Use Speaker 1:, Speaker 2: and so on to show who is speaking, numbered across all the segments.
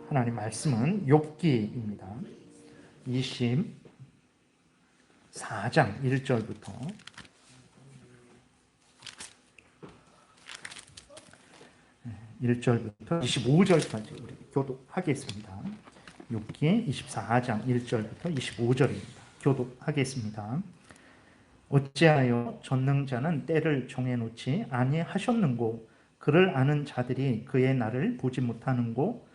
Speaker 1: 하나님 말씀은 욥기입니다. 24장 1절부터 1절부터 25절까지 우리 교독하겠습니다. 욥기 24장 1절부터 25절입니다. 교독하겠습니다. 어찌하여 전능자는 때를 정해놓지 아니하셨는고, 그를 아는 자들이 그의 날을 보지 못하는고,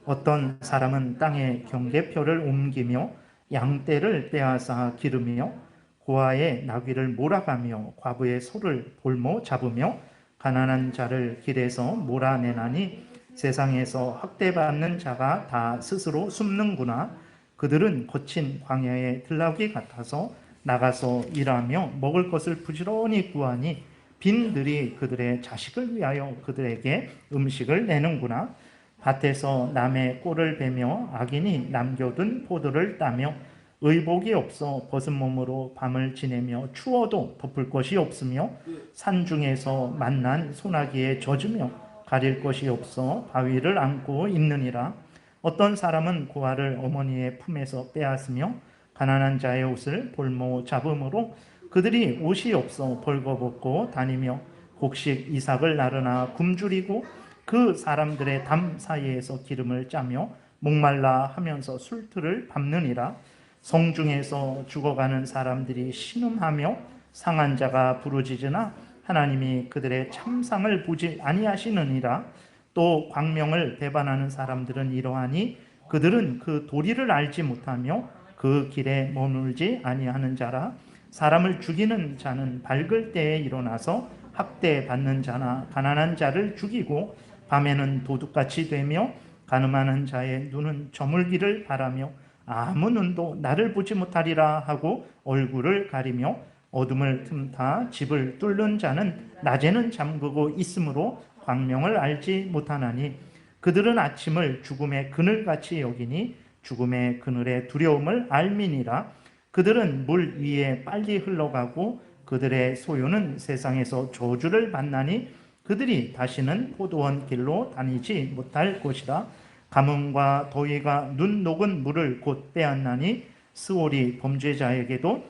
Speaker 1: 어떤 사람은 땅에 경계표를 옮기며 양떼를 빼앗아 기르며 고아의 나귀를 몰아가며 과부의 소를 볼모 잡으며 가난한 자를 길에서 몰아내나니, 세상에서 학대받는 자가 다 스스로 숨는구나. 그들은 거친 광야의 들나귀 같아서 나가서 일하며 먹을 것을 부지런히 구하니 빈들이 그들의 자식을 위하여 그들에게 음식을 내는구나. 밭에서 남의 꼴을 베며 악인이 남겨둔 포도를 따며 의복이 없어 벗은 몸으로 밤을 지내며 추워도 덮을 것이 없으며 산중에서 만난 소나기에 젖으며 가릴 것이 없어 바위를 안고 있느니라. 어떤 사람은 고아를 어머니의 품에서 빼앗으며 가난한 자의 옷을 볼모 잡음으로 그들이 옷이 없어 벌거벗고 다니며 곡식 이삭을 나르나 굶주리고 그 사람들의 담 사이에서 기름을 짜며 목말라 하면서 술틀을 밟느니라. 성중에서 죽어가는 사람들이 신음하며 상한 자가 부르짖으나 하나님이 그들의 참상을 보지 아니하시느니라. 또 광명을 배반하는 사람들은 이러하니 그들은 그 도리를 알지 못하며 그 길에 머물지 아니하는 자라. 사람을 죽이는 자는 밝을 때에 일어나서 학대받는 자나 가난한 자를 죽이고 밤에는 도둑같이 되며 가늠하는 자의 눈은 저물기를 바라며 아무 눈도 나를 보지 못하리라 하고 얼굴을 가리며 어둠을 틈타 집을 뚫는 자는 낮에는 잠그고 있으므로 광명을 알지 못하나니, 그들은 아침을 죽음의 그늘같이 여기니 죽음의 그늘의 두려움을 알미니라. 그들은 물 위에 빨리 흘러가고 그들의 소유는 세상에서 저주를 받나니 그들이 다시는 포도원 길로 다니지 못할 것이라. 가뭄과 더위가 눈 녹은 물을 곧 빼앗나니 스올이 범죄자에게도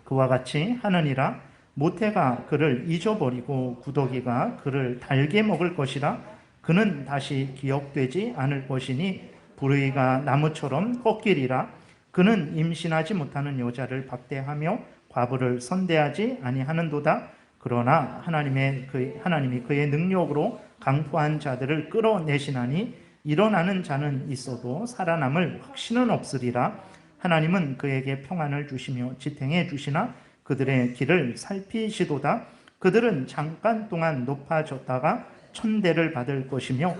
Speaker 1: 그와 같이 하느니라. 모태가 그를 잊어버리고 구더기가 그를 달게 먹을 것이라. 그는 다시 기억되지 않을 것이니 불의가 나무처럼 꺾이리라. 그는 임신하지 못하는 여자를 박대하며 과부를 선대하지 아니하는도다. 그러나 하나님이 그의 능력으로 강포한 자들을 끌어내시나니 일어나는 자는 있어도 살아남을 확신은 없으리라. 하나님은 그에게 평안을 주시며 지탱해 주시나 그들의 길을 살피시도다. 그들은 잠깐 동안 높아졌다가 천대를 받을 것이며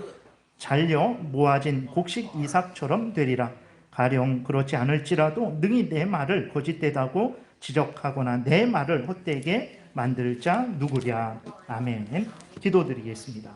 Speaker 1: 잘려 모아진 곡식 이삭처럼 되리라. 가령 그렇지 않을지라도 능히 내 말을 거짓되다고 지적하거나 내 말을 헛되게 만들 자 누구랴. 아멘. 기도드리겠습니다.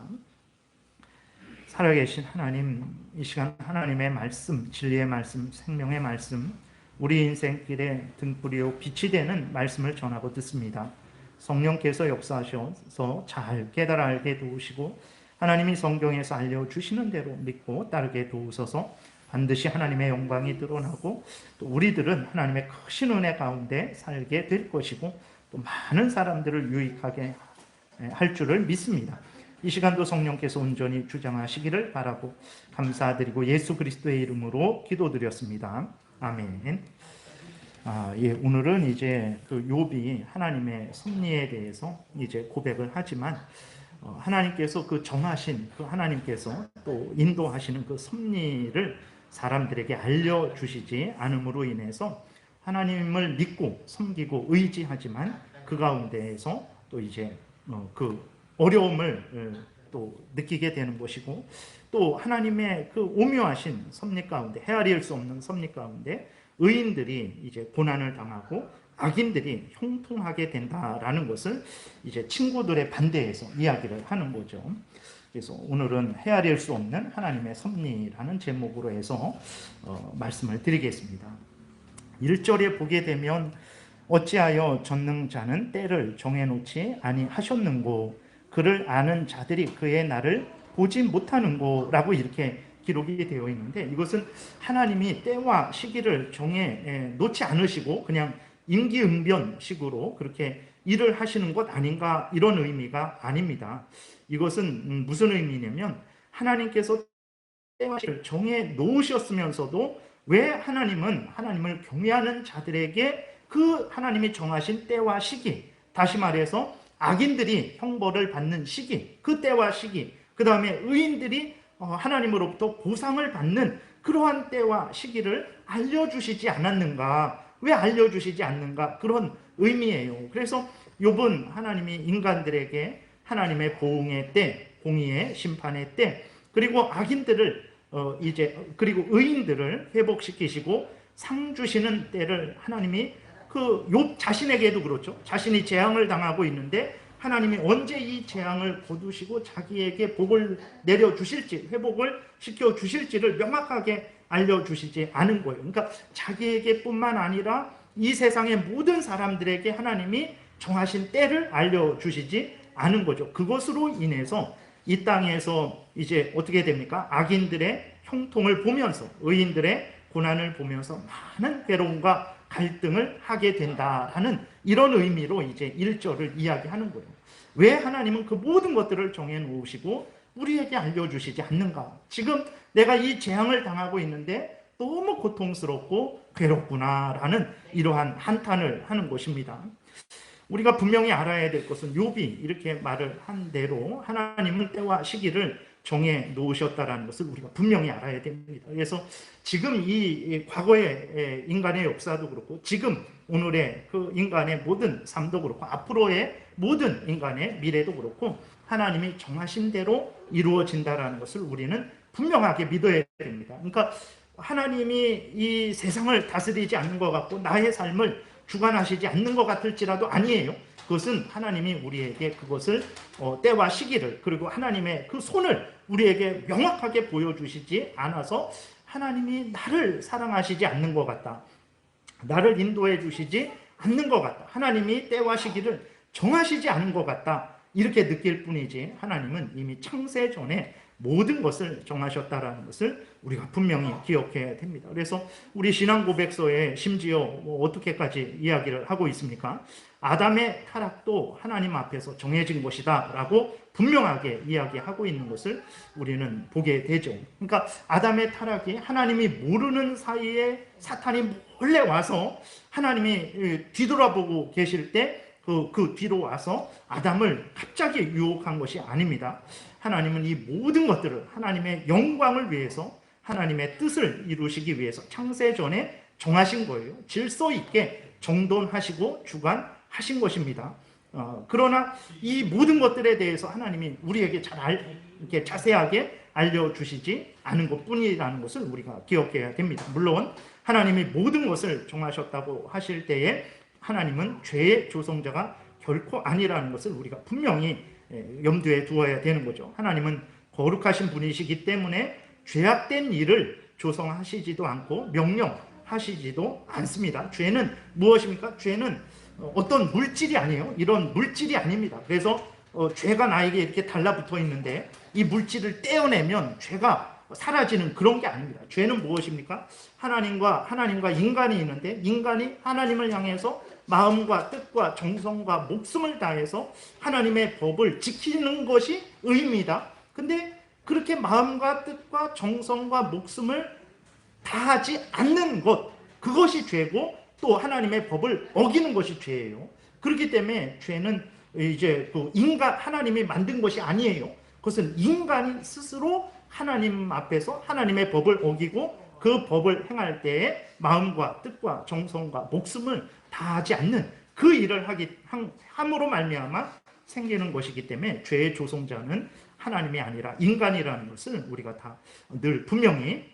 Speaker 1: 살아계신 하나님, 이 시간 하나님의 말씀, 진리의 말씀, 생명의 말씀, 우리 인생길에 등불이요 빛이 되는 말씀을 전하고 듣습니다. 성령께서 역사하셔서 잘 깨달아 알게 도우시고 하나님이 성경에서 알려주시는 대로 믿고 따르게 도우소서. 반드시 하나님의 영광이 드러나고 또 우리들은 하나님의 크신 은혜 가운데 살게 될 것이고 또 많은 사람들을 유익하게 할 줄을 믿습니다. 이 시간도 성령께서 온전히 주장하시기를 바라고 감사드리고 예수 그리스도의 이름으로 기도드렸습니다. 아멘. 오늘은 이제 그 욥이 하나님의 섭리에 대해서 이제 고백을 하지만 하나님께서 그 정하신 그 하나님께서 또 인도하시는 그 섭리를 사람들에게 알려주시지 않음으로 인해서 하나님을 믿고 섬기고 의지하지만 그 가운데에서 또 이제 그 어려움을 또 느끼게 되는 것이고 또 하나님의 그 오묘하신 섭리 가운데 헤아릴 수 없는 섭리 가운데 의인들이 이제 고난을 당하고 악인들이 형통하게 된다라는 것을 이제 친구들의 반대에서 이야기를 하는 거죠. 그래서 오늘은 헤아릴 수 없는 하나님의 섭리라는 제목으로 해서 말씀을 드리겠습니다. 1절에 보게 되면 어찌하여 전능자는 때를 정해놓지 아니하셨는고, 그를 아는 자들이 그의 날을 보지 못하는고 라고 이렇게 기록이 되어 있는데 이것은 하나님이 때와 시기를 정해 놓지 않으시고 그냥 임기응변식으로 그렇게 일을 하시는 것 아닌가 이런 의미가 아닙니다. 이것은 무슨 의미냐면 하나님께서 때와 시기를 정해 놓으셨으면서도 왜 하나님은 하나님을 경외하는 자들에게 그 하나님이 정하신 때와 시기, 다시 말해서 악인들이 형벌을 받는 시기, 그 때와 시기, 그 다음에 의인들이 하나님으로부터 보상을 받는 그러한 때와 시기를 알려주시지 않았는가? 왜 알려주시지 않는가? 그런 의미예요. 그래서 욥은 하나님이 인간들에게 하나님의 보응의 때, 공의의 심판의 때, 그리고 악인들을 그리고 의인들을 회복시키시고 상 주시는 때를 하나님이 그 욥 자신에게도 그렇죠. 자신이 재앙을 당하고 있는데 하나님이 언제 이 재앙을 거두시고 자기에게 복을 내려주실지, 회복을 시켜주실지를 명확하게 알려주시지 않은 거예요. 그러니까 자기에게 뿐만 아니라 이 세상의 모든 사람들에게 하나님이 정하신 때를 알려주시지 않은 거죠. 그것으로 인해서 이 땅에서 이제 어떻게 됩니까? 악인들의 형통을 보면서, 의인들의 고난을 보면서 많은 괴로움과 갈등을 하게 된다라는 이런 의미로 이제 1절을 이야기하는 거예요. 왜 하나님은 그 모든 것들을 정해 놓으시고 우리에게 알려주시지 않는가? 지금 내가 이 재앙을 당하고 있는데 너무 고통스럽고 괴롭구나라는 이러한 한탄을 하는 것입니다. 우리가 분명히 알아야 될 것은 욥이 이렇게 말을 한 대로 하나님은 때와 시기를 정해 놓으셨다라는 것을 우리가 분명히 알아야 됩니다. 그래서 지금 이 과거의 인간의 역사도 그렇고 지금 오늘의 그 인간의 모든 삶도 그렇고 앞으로의 모든 인간의 미래도 그렇고 하나님이 정하신 대로 이루어진다라는 것을 우리는 분명하게 믿어야 됩니다. 그러니까 하나님이 이 세상을 다스리지 않는 것 같고 나의 삶을 주관하시지 않는 것 같을지라도 아니에요. 그것은 하나님이 우리에게 그것을 때와 시기를 그리고 하나님의 그 손을 우리에게 명확하게 보여주시지 않아서 하나님이 나를 사랑하시지 않는 것 같다. 나를 인도해 주시지 않는 것 같다. 하나님이 때와 시기를 정하시지 않은 것 같다. 이렇게 느낄 뿐이지 하나님은 이미 창세 전에 모든 것을 정하셨다라는 것을 우리가 분명히 기억해야 됩니다. 그래서 우리 신앙 고백서에 심지어 어떻게까지 이야기를 하고 있습니까? 아담의 타락도 하나님 앞에서 정해진 것이다 라고 분명하게 이야기하고 있는 것을 우리는 보게 되죠. 그러니까 아담의 타락이 하나님이 모르는 사이에 사탄이 몰래 와서 하나님이 뒤돌아보고 계실 때 그 뒤로 와서 아담을 갑자기 유혹한 것이 아닙니다. 하나님은 이 모든 것들을 하나님의 영광을 위해서 하나님의 뜻을 이루시기 위해서 창세 전에 정하신 거예요. 질서 있게 정돈하시고 주관하신 것입니다. 그러나 이 모든 것들에 대해서 하나님이 우리에게 이렇게 자세하게 알려주시지 않은 것뿐이라는 것을 우리가 기억해야 됩니다. 물론 하나님이 모든 것을 정하셨다고 하실 때에 하나님은 죄의 조성자가 결코 아니라는 것을 우리가 분명히 염두에 두어야 되는 거죠. 하나님은 거룩하신 분이시기 때문에 죄악된 일을 조성하시지도 않고 명령하시지도 않습니다. 죄는 무엇입니까? 죄는 어떤 물질이 아니에요. 이런 물질이 아닙니다. 그래서 죄가 나에게 이렇게 달라붙어 있는데 이 물질을 떼어내면 죄가 사라지는 그런 게 아닙니다. 죄는 무엇입니까? 하나님과 인간이 있는데 인간이 하나님을 향해서 마음과 뜻과 정성과 목숨을 다해서 하나님의 법을 지키는 것이 의입니다. 근데 그렇게 마음과 뜻과 정성과 목숨을 다하지 않는 것, 그것이 죄고 또 하나님의 법을 어기는 것이 죄예요. 그렇기 때문에 죄는 이제 하나님이 만든 것이 아니에요. 그것은 인간이 스스로 하나님 앞에서 하나님의 법을 어기고 그 법을 행할 때에 마음과 뜻과 정성과 목숨을 다하지 않는 그 일을 함으로 말미암아 생기는 것이기 때문에 죄의 조성자는 하나님이 아니라 인간이라는 것을 우리가 다 늘 분명히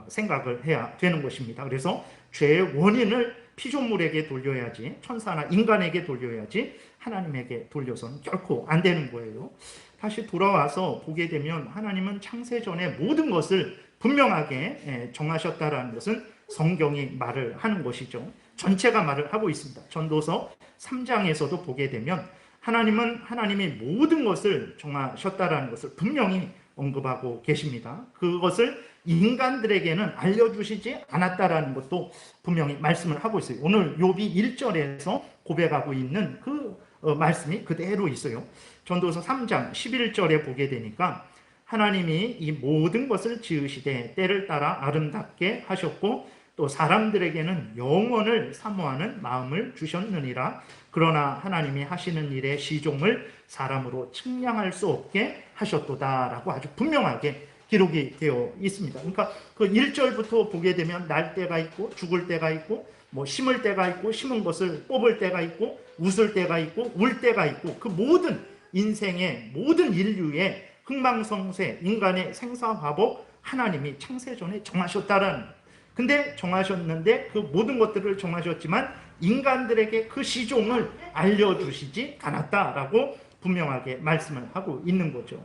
Speaker 1: 생각을 해야 되는 것입니다. 그래서 죄의 원인을 피조물에게 돌려야지, 천사나 인간에게 돌려야지 하나님에게 돌려서는 결코 안 되는 거예요. 다시 돌아와서 보게 되면 하나님은 창세 전에 모든 것을 분명하게 정하셨다라는 것은 성경이 말을 하는 것이죠. 전체가 말을 하고 있습니다. 전도서 3장에서도 보게 되면 하나님이 모든 것을 정하셨다라는 것을 분명히 언급하고 계십니다. 그것을 인간들에게는 알려주시지 않았다라는 것도 분명히 말씀을 하고 있어요. 오늘 욥이 1절에서 고백하고 있는 그 말씀이 그대로 있어요. 전도서 3장 11절에 보게 되니까 하나님이 이 모든 것을 지으시되 때를 따라 아름답게 하셨고 또 사람들에게는 영원을 사모하는 마음을 주셨느니라. 그러나 하나님이 하시는 일의 시종을 사람으로 측량할 수 없게 하셨도다라고 아주 분명하게 기록이 되어 있습니다. 그러니까 그 1절부터 보게 되면 날 때가 있고 죽을 때가 있고 뭐 심을 때가 있고 심은 것을 뽑을 때가 있고 웃을 때가 있고 울 때가 있고 그 모든 인생의 모든 인류의 흥망성쇠 인간의 생사화복 하나님이 창세전에 정하셨다라는 거예요. 근데 정하셨는데 그 모든 것들을 정하셨지만 인간들에게 그 시종을 알려주시지 않았다라고 분명하게 말씀을 하고 있는 거죠.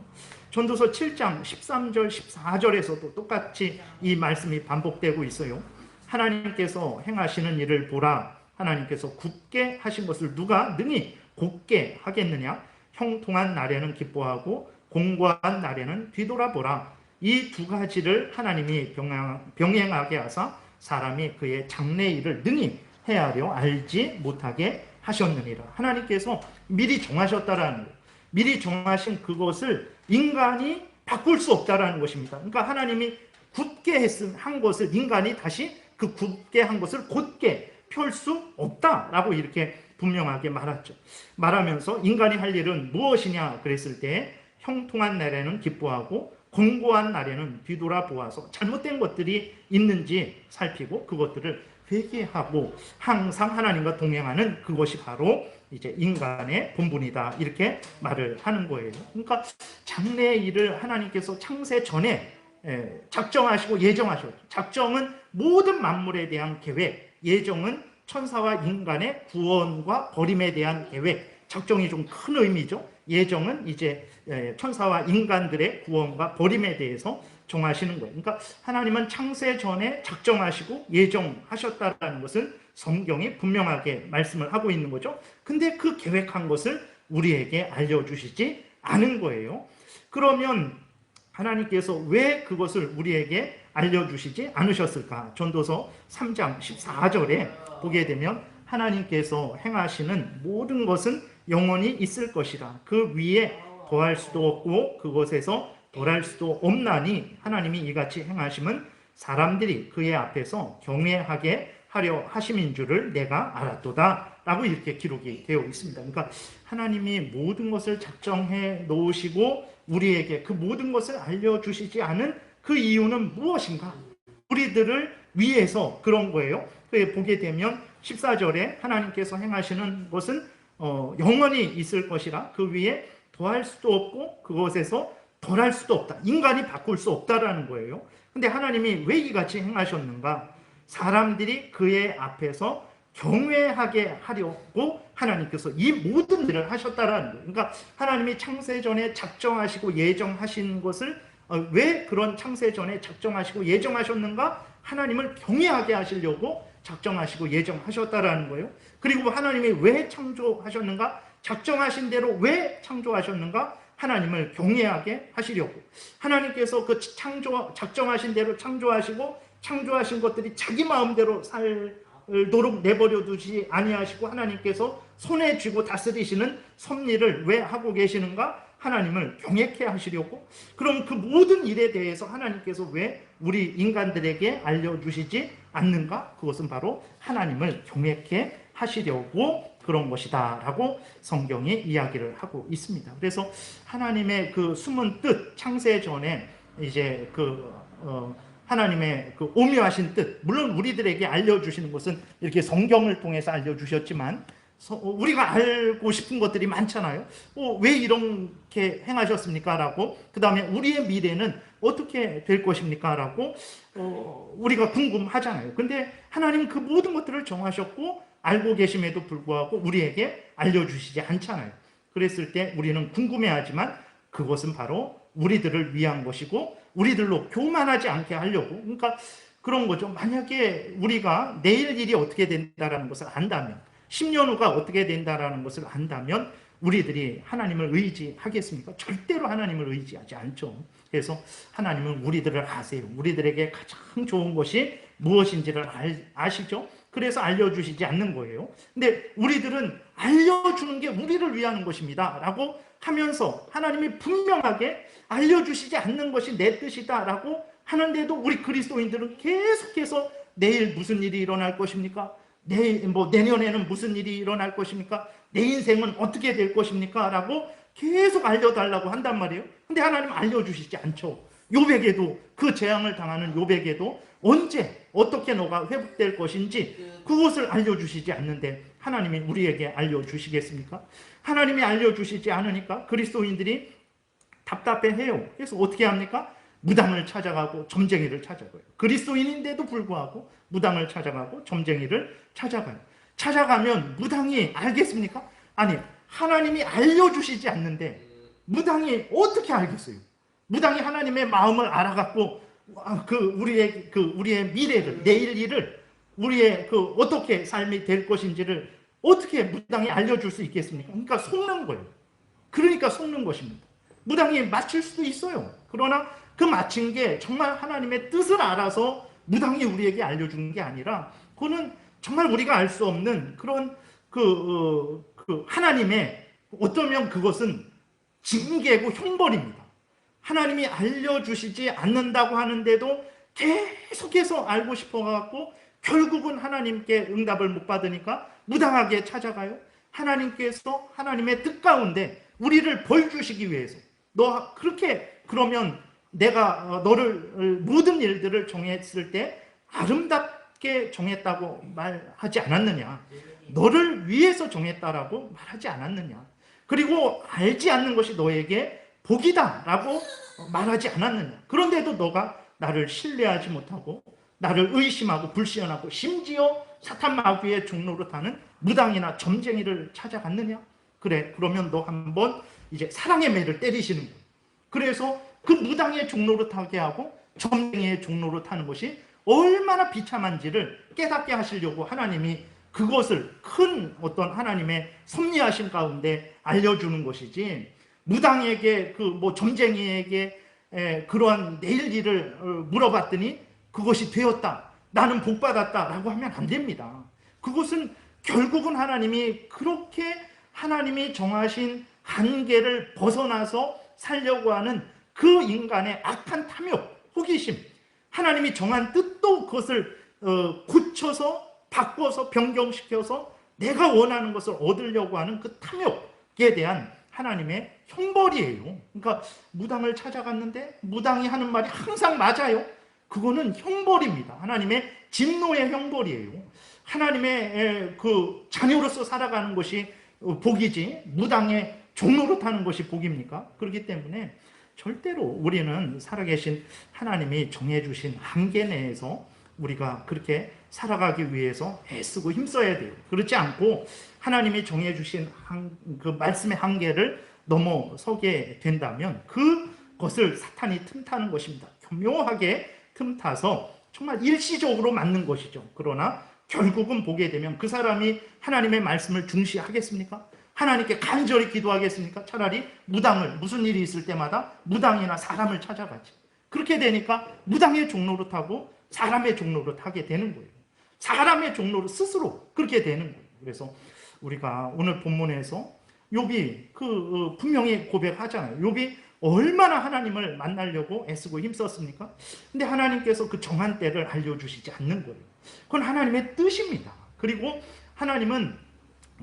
Speaker 1: 전도서 7장 13절 14절에서도 똑같이 이 말씀이 반복되고 있어요. 하나님께서 행하시는 일을 보라. 하나님께서 굳게 하신 것을 누가 능히 곧게 하겠느냐. 형통한 날에는 기뻐하고 공고한 날에는 뒤돌아보라. 이 두 가지를 하나님이 병행하게 하사 사람이 그의 장래일을 능히 헤아려 알지 못하게 하셨느니라. 하나님께서 미리 정하셨다라는 거예요. 미리 정하신 그것을 인간이 바꿀 수 없다라는 것입니다. 그러니까 하나님이 굳게 한 것을 인간이 다시 그 굳게 한 것을 곧게 펼 수 없다라고 이렇게 분명하게 말하면서 인간이 할 일은 무엇이냐 그랬을 때 형통한 날에는 기뻐하고 공고한 날에는 뒤돌아보아서 잘못된 것들이 있는지 살피고 그것들을 회개하고 항상 하나님과 동행하는 그것이 바로 이제 인간의 본분이다 이렇게 말을 하는 거예요. 그러니까 장래의 일을 하나님께서 창세 전에 작정하시고 예정하셨죠. 작정은 모든 만물에 대한 계획, 예정은 천사와 인간의 구원과 버림에 대한 계획, 작정이 좀 큰 의미죠. 예정은 이제 천사와 인간들의 구원과 버림에 대해서 정하시는 거예요. 그러니까 하나님은 창세 전에 작정하시고 예정하셨다는 것을 성경이 분명하게 말씀을 하고 있는 거죠. 근데 그 계획한 것을 우리에게 알려주시지 않은 거예요. 그러면 하나님께서 왜 그것을 우리에게 알려주시지 않으셨을까? 전도서 3장 14절에 보게 되면 하나님께서 행하시는 모든 것은 영원히 있을 것이라. 그 위에 더할 수도 없고 그것에서 덜할 수도 없나니 하나님이 이같이 행하심은 사람들이 그의 앞에서 경외하게 하려 하심인 줄을 내가 알았도다 라고 이렇게 기록이 되어 있습니다. 그러니까 하나님이 모든 것을 작정해 놓으시고 우리에게 그 모든 것을 알려주시지 않은 그 이유는 무엇인가? 우리들을 위해서 그런 거예요. 보게 되면 14절에 하나님께서 행하시는 것은 영원히 있을 것이라. 그 위에 더할 수도 없고 그것에서 덜할 수도 없다. 인간이 바꿀 수 없다라는 거예요. 근데 하나님이 왜 이같이 행하셨는가? 사람들이 그의 앞에서 경외하게 하려고 하나님께서 이 모든 일을 하셨다라는 거예요. 그러니까 하나님이 창세전에 작정하시고 예정하신 것을 왜 그런 창세전에 작정하시고 예정하셨는가? 하나님을 경외하게 하시려고 작정하시고 예정하셨다라는 거예요. 그리고 하나님이 왜 창조하셨는가? 작정하신 대로 왜 창조하셨는가? 하나님을 경외하게 하시려고. 하나님께서 그 작정하신 대로 창조하시고 창조하신 것들이 자기 마음대로 살도록 내버려 두지 아니하시고 하나님께서 손에 쥐고 다스리시는 섭리를 왜 하고 계시는가? 하나님을 경외케 하시려고. 그럼 그 모든 일에 대해서 하나님께서 왜 우리 인간들에게 알려주시지 않는가? 그것은 바로 하나님을 경외케 하시려고 그런 것이다 라고 성경이 이야기를 하고 있습니다. 그래서 하나님의 그 숨은 뜻, 창세 전에 이제 하나님의 그 오묘하신 뜻, 물론 우리들에게 알려주시는 것은 이렇게 성경을 통해서 알려주셨지만 우리가 알고 싶은 것들이 많잖아요. 왜 이렇게 행하셨습니까? 라고. 그 다음에 우리의 미래는 어떻게 될 것입니까? 라고 우리가 궁금하잖아요. 근데 하나님 그 모든 것들을 정하셨고 알고 계심에도 불구하고 우리에게 알려주시지 않잖아요. 그랬을 때 우리는 궁금해하지만 그것은 바로 우리들을 위한 것이고 우리들로 교만하지 않게 하려고. 그러니까 그런 거죠. 만약에 우리가 내일 일이 어떻게 된다는 것을 안다면, 10년 후가 어떻게 된다는 것을 안다면 우리들이 하나님을 의지하겠습니까? 절대로 하나님을 의지하지 않죠. 그래서 하나님은 우리들을 아세요. 우리들에게 가장 좋은 것이 무엇인지를 아시죠? 그래서 알려주시지 않는 거예요. 근데 우리들은 알려주는 게 우리를 위하는 것입니다 라고 하면서 하나님이 분명하게 알려주시지 않는 것이 내 뜻이다 라고 하는데도 우리 그리스도인들은 계속해서 내일 무슨 일이 일어날 것입니까? 내년에는 무슨 일이 일어날 것입니까? 내 인생은 어떻게 될 것입니까? 라고 계속 알려달라고 한단 말이에요. 근데 하나님은 알려주시지 않죠. 요백에도, 그 재앙을 당하는 요백에도 언제 어떻게 너가 회복될 것인지 그것을 알려주시지 않는데 하나님이 우리에게 알려주시겠습니까? 하나님이 알려주시지 않으니까 그리스도인들이 답답해해요. 그래서 어떻게 합니까? 무당을 찾아가고 점쟁이를 찾아가요. 그리스도인인데도 불구하고 무당을 찾아가고 점쟁이를 찾아가요. 찾아가면 무당이 알겠습니까? 아니, 하나님이 알려주시지 않는데 무당이 어떻게 알겠어요? 무당이 하나님의 마음을 알아갖고 우리의 미래를, 내일 일을, 우리의 어떻게 삶이 될 것인지를 어떻게 무당이 알려줄 수 있겠습니까? 그러니까 속는 거예요. 그러니까 속는 것입니다. 무당이 맞출 수도 있어요. 그러나 그 맞힌 게 정말 하나님의 뜻을 알아서 무당이 우리에게 알려주는 게 아니라 그거는 정말 우리가 알 수 없는 그런 하나님의, 어쩌면 그것은 징계고 형벌입니다. 하나님이 알려주시지 않는다고 하는데도 계속해서 알고 싶어갖고 결국은 하나님께 응답을 못 받으니까 무당하게 찾아가요. 하나님께서 하나님의 뜻 가운데 우리를 벌 주시기 위해서 너 그렇게 그러면 내가 너를 모든 일들을 정했을 때 아름답게 정했다고 말하지 않았느냐? 너를 위해서 정했다라고 말하지 않았느냐? 그리고 알지 않는 것이 너에게 복이다 라고 말하지 않았느냐? 그런데도 너가 나를 신뢰하지 못하고 나를 의심하고 불신하고 심지어 사탄 마귀의 종로로 타는 무당이나 점쟁이를 찾아갔느냐? 그래, 그러면 너 한번 이제 사랑의 매를 때리시는 거예요. 그래서 그 무당의 종로로 타게 하고 점쟁이의 종로로 타는 것이 얼마나 비참한지를 깨닫게 하시려고 하나님이 그것을 큰 어떤 하나님의 섭리하신 가운데 알려주는 것이지, 무당에게 점쟁이에게 그러한 내일 일을 물어봤더니 그것이 되었다, 나는 복받았다 라고 하면 안 됩니다. 그것은 결국은 하나님이 그렇게 하나님이 정하신 한계를 벗어나서 살려고 하는 그 인간의 악한 탐욕, 호기심, 하나님이 정한 뜻도 그것을 고쳐서 바꿔서 변경시켜서 내가 원하는 것을 얻으려고 하는 그 탐욕에 대한 하나님의 형벌이에요. 그러니까 무당을 찾아갔는데 무당이 하는 말이 항상 맞아요. 그거는 형벌입니다. 하나님의 진노의 형벌이에요. 하나님의 그 자녀로서 살아가는 것이 복이지 무당의 종로로 타는 것이 복입니까? 그렇기 때문에 절대로 우리는 살아계신 하나님이 정해주신 한계 내에서 우리가 그렇게 살아가기 위해서 애쓰고 힘써야 돼요. 그렇지 않고 하나님이 정해주신 그 말씀의 한계를 넘어서게 된다면 그것을 사탄이 틈타는 것입니다. 교묘하게 틈타서 정말 일시적으로 맞는 것이죠. 그러나 결국은 보게 되면 그 사람이 하나님의 말씀을 중시하겠습니까? 하나님께 간절히 기도하겠습니까? 차라리 무당을, 무슨 일이 있을 때마다 무당이나 사람을 찾아가지. 그렇게 되니까 무당의 종로로 타고 사람의 종로로 타게 되는 거예요. 사람의 종로로 스스로 그렇게 되는 거예요. 그래서 우리가 오늘 본문에서 욥이 분명히 고백하잖아요. 욥이 얼마나 하나님을 만나려고 애쓰고 힘썼습니까? 근데 하나님께서 그 정한 때를 알려주시지 않는 거예요. 그건 하나님의 뜻입니다. 그리고 하나님은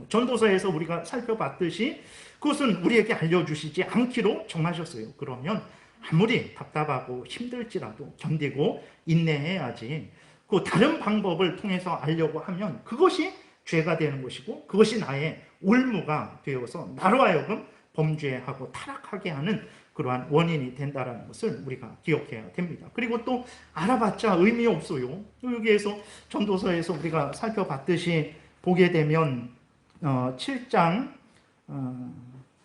Speaker 1: 전도서에서 우리가 살펴봤듯이 그것은 우리에게 알려주시지 않기로 정하셨어요. 그러면 아무리 답답하고 힘들지라도 견디고 인내해야지, 그 다른 방법을 통해서 알려고 하면 그것이 죄가 되는 것이고 그것이 나의 올무가 되어서 나로 하여금 범죄하고 타락하게 하는 그러한 원인이 된다는 것을 우리가 기억해야 됩니다. 그리고 또 알아봤자 의미 없어요. 여기에서 전도서에서 우리가 살펴봤듯이 보게 되면 7장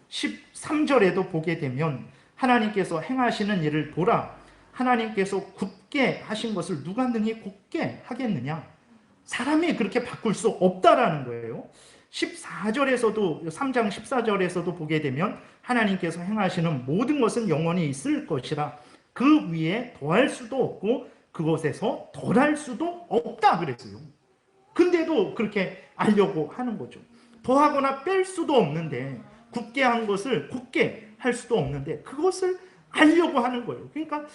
Speaker 1: 13절에도 보게 되면 하나님께서 행하시는 일을 보라. 하나님께서 굳게 하신 것을 누가 능히 곧게 하겠느냐. 사람이 그렇게 바꿀 수 없다라는 거예요. 14절에서도 3장 14절에서도 보게 되면 하나님께서 행하시는 모든 것은 영원히 있을 것이라. 그 위에 더할 수도 없고 그것에서 덜할 수도 없다 그랬어요. 근데도 그렇게 알려고 하는 거죠. 더하거나 뺄 수도 없는데, 굳게 한 것을 굳게 할 수도 없는데 그것을 알려고 하는 거예요. 그러니까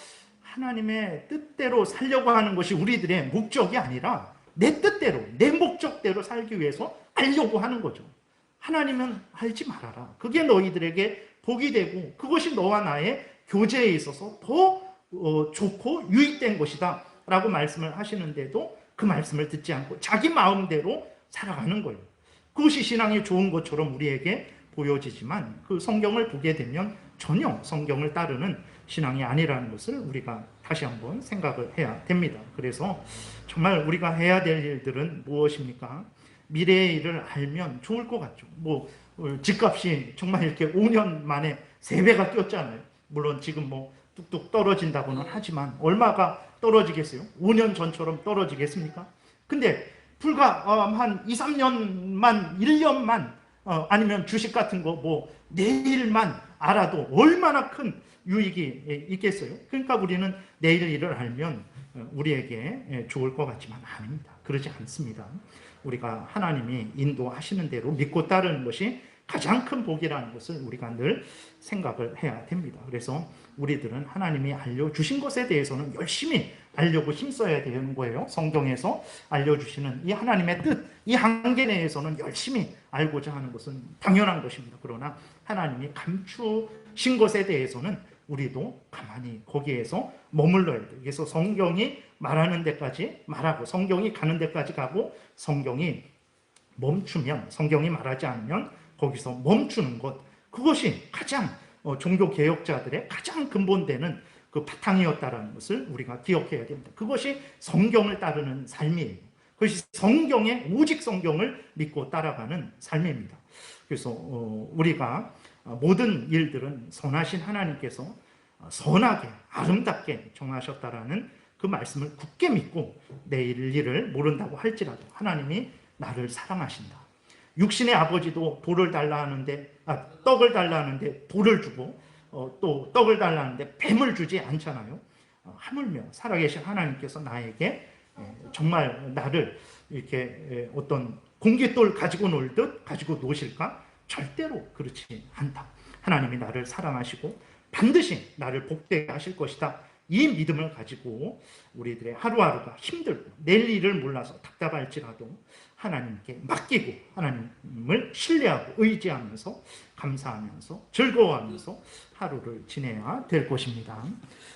Speaker 1: 하나님의 뜻대로 살려고 하는 것이 우리들의 목적이 아니라 내 뜻대로, 내 목적대로 살기 위해서 알려고 하는 거죠. 하나님은 알지 말아라. 그게 너희들에게 복이 되고 그것이 너와 나의 교제에 있어서 더 좋고 유익된 것이다 라고 말씀을 하시는데도 그 말씀을 듣지 않고 자기 마음대로 살아가는 거예요. 그것이 신앙이 좋은 것처럼 우리에게 보여지지만 그 성경을 보게 되면 전혀 성경을 따르는 신앙이 아니라는 것을 우리가 다시 한번 생각을 해야 됩니다. 그래서 정말 우리가 해야 될 일들은 무엇입니까? 미래의 일을 알면 좋을 것 같죠. 집값이 정말 이렇게 5년 만에 3배가 뛰었잖아요. 물론 지금 뚝뚝 떨어진다고는 하지만 얼마가 떨어지겠어요? 5년 전처럼 떨어지겠습니까? 근데 불과 한 2, 3년만, 1년만 아니면 주식 같은 거 내일만 알아도 얼마나 큰 유익이 있겠어요? 그러니까 우리는 내일 일을 알면 우리에게 좋을 것 같지만 아닙니다. 그러지 않습니다. 우리가 하나님이 인도하시는 대로 믿고 따르는 것이 가장 큰 복이라는 것을 우리가 늘 생각을 해야 됩니다. 그래서 우리들은 하나님이 알려주신 것에 대해서는 열심히 알려고 힘써야 되는 거예요. 성경에서 알려주시는 이 하나님의 뜻, 이 한계 내에서는 열심히 알고자 하는 것은 당연한 것입니다. 그러나 하나님이 감추신 것에 대해서는 우리도 가만히 거기에서 머물러야 돼요. 그래서 성경이 말하는 데까지 말하고 성경이 가는 데까지 가고 성경이 멈추면, 성경이 말하지 않으면 거기서 멈추는 것, 그것이 가장 종교개혁자들의 가장 근본되는 그 바탕이었다는 것을 우리가 기억해야 됩니다. 그것이 성경을 따르는 삶이에요. 그것이 오직 성경을 믿고 따라가는 삶입니다. 그래서 우리가 모든 일들은 선하신 하나님께서 선하게 아름답게 정하셨다라는 그 말씀을 굳게 믿고 내일 일을 모른다고 할지라도 하나님이 나를 사랑하신다. 육신의 아버지도 떡을 달라 하는데 돌을 주고 또 떡을 달라 하는데 뱀을 주지 않잖아요. 하물며 살아계신 하나님께서 나에게 정말 나를 이렇게 어떤 공깃돌 가지고 놀듯 가지고 노실까? 절대로 그렇지 않다. 하나님이 나를 사랑하시고 반드시 나를 복되게 하실 것이다. 이 믿음을 가지고 우리들의 하루하루가 힘들고 내일 일을 몰라서 답답할지라도 하나님께 맡기고 하나님을 신뢰하고 의지하면서 감사하면서 즐거워하면서 하루를 지내야 될 것입니다.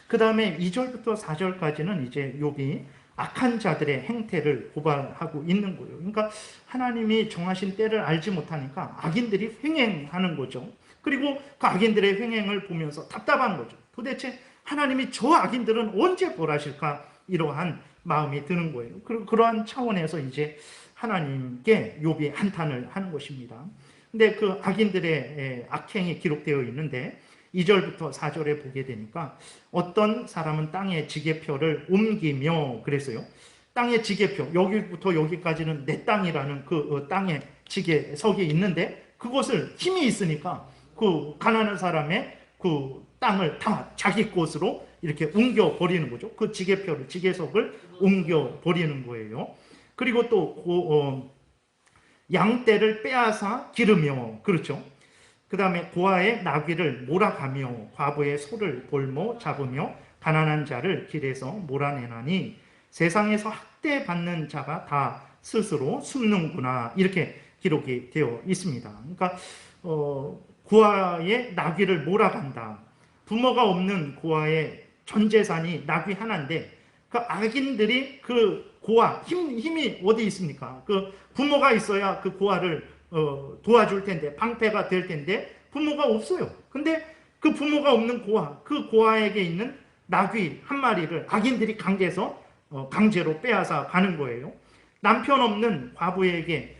Speaker 1: 그 다음에 2절부터 4절까지는 이제 욥이 악한 자들의 행태를 고발하고 있는 거예요. 그러니까 하나님이 정하신 때를 알지 못하니까 악인들이 횡행하는 거죠. 그리고 그 악인들의 횡행을 보면서 답답한 거죠. 도대체 하나님이 저 악인들은 언제 벌하실까? 이러한 마음이 드는 거예요. 그러한 차원에서 이제 하나님께 욥이 한탄을 하는 것입니다. 근데 그 악인들의 악행이 기록되어 있는데 2절부터 4절에 보게 되니까 어떤 사람은 땅의 지게표를 옮기며 그랬어요. 땅의 지게표, 여기부터 여기까지는 내 땅이라는 그 땅의 지게석이 있는데 그것을 힘이 있으니까 그 가난한 사람의 그 땅을 다 자기 곳으로 이렇게 옮겨버리는 거죠. 그 지게표를, 지게석을 옮겨버리는 거예요. 그리고 또 양떼를 빼앗아 기르며, 그렇죠. 그 다음에 고아의 나귀를 몰아가며 과부의 소를 볼모 잡으며 가난한 자를 길에서 몰아내나니 세상에서 학대받는 자가 다 스스로 숨는구나, 이렇게 기록이 되어 있습니다. 그러니까 고아의 나귀를 몰아간다. 부모가 없는 고아의 전 재산이 나귀 하나인데 그 악인들이 그 고아, 힘이 어디 있습니까? 그 부모가 있어야 그 고아를 도와줄 텐데, 방패가 될 텐데 부모가 없어요. 근데 그 부모가 없는 고아, 그 고아에게 있는 나귀 한 마리를 악인들이 강제로 빼앗아 가는 거예요. 남편 없는 과부에게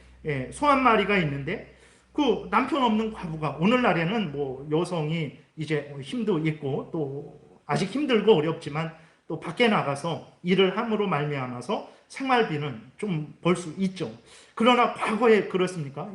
Speaker 1: 소 한 마리가 있는데 그 남편 없는 과부가, 오늘날에는 여성이 이제 힘도 있고 또 아직 힘들고 어렵지만 또 밖에 나가서 일을 함으로 말미암아서 생활비는 좀 벌 수 있죠. 그러나 과거에 그렇습니까?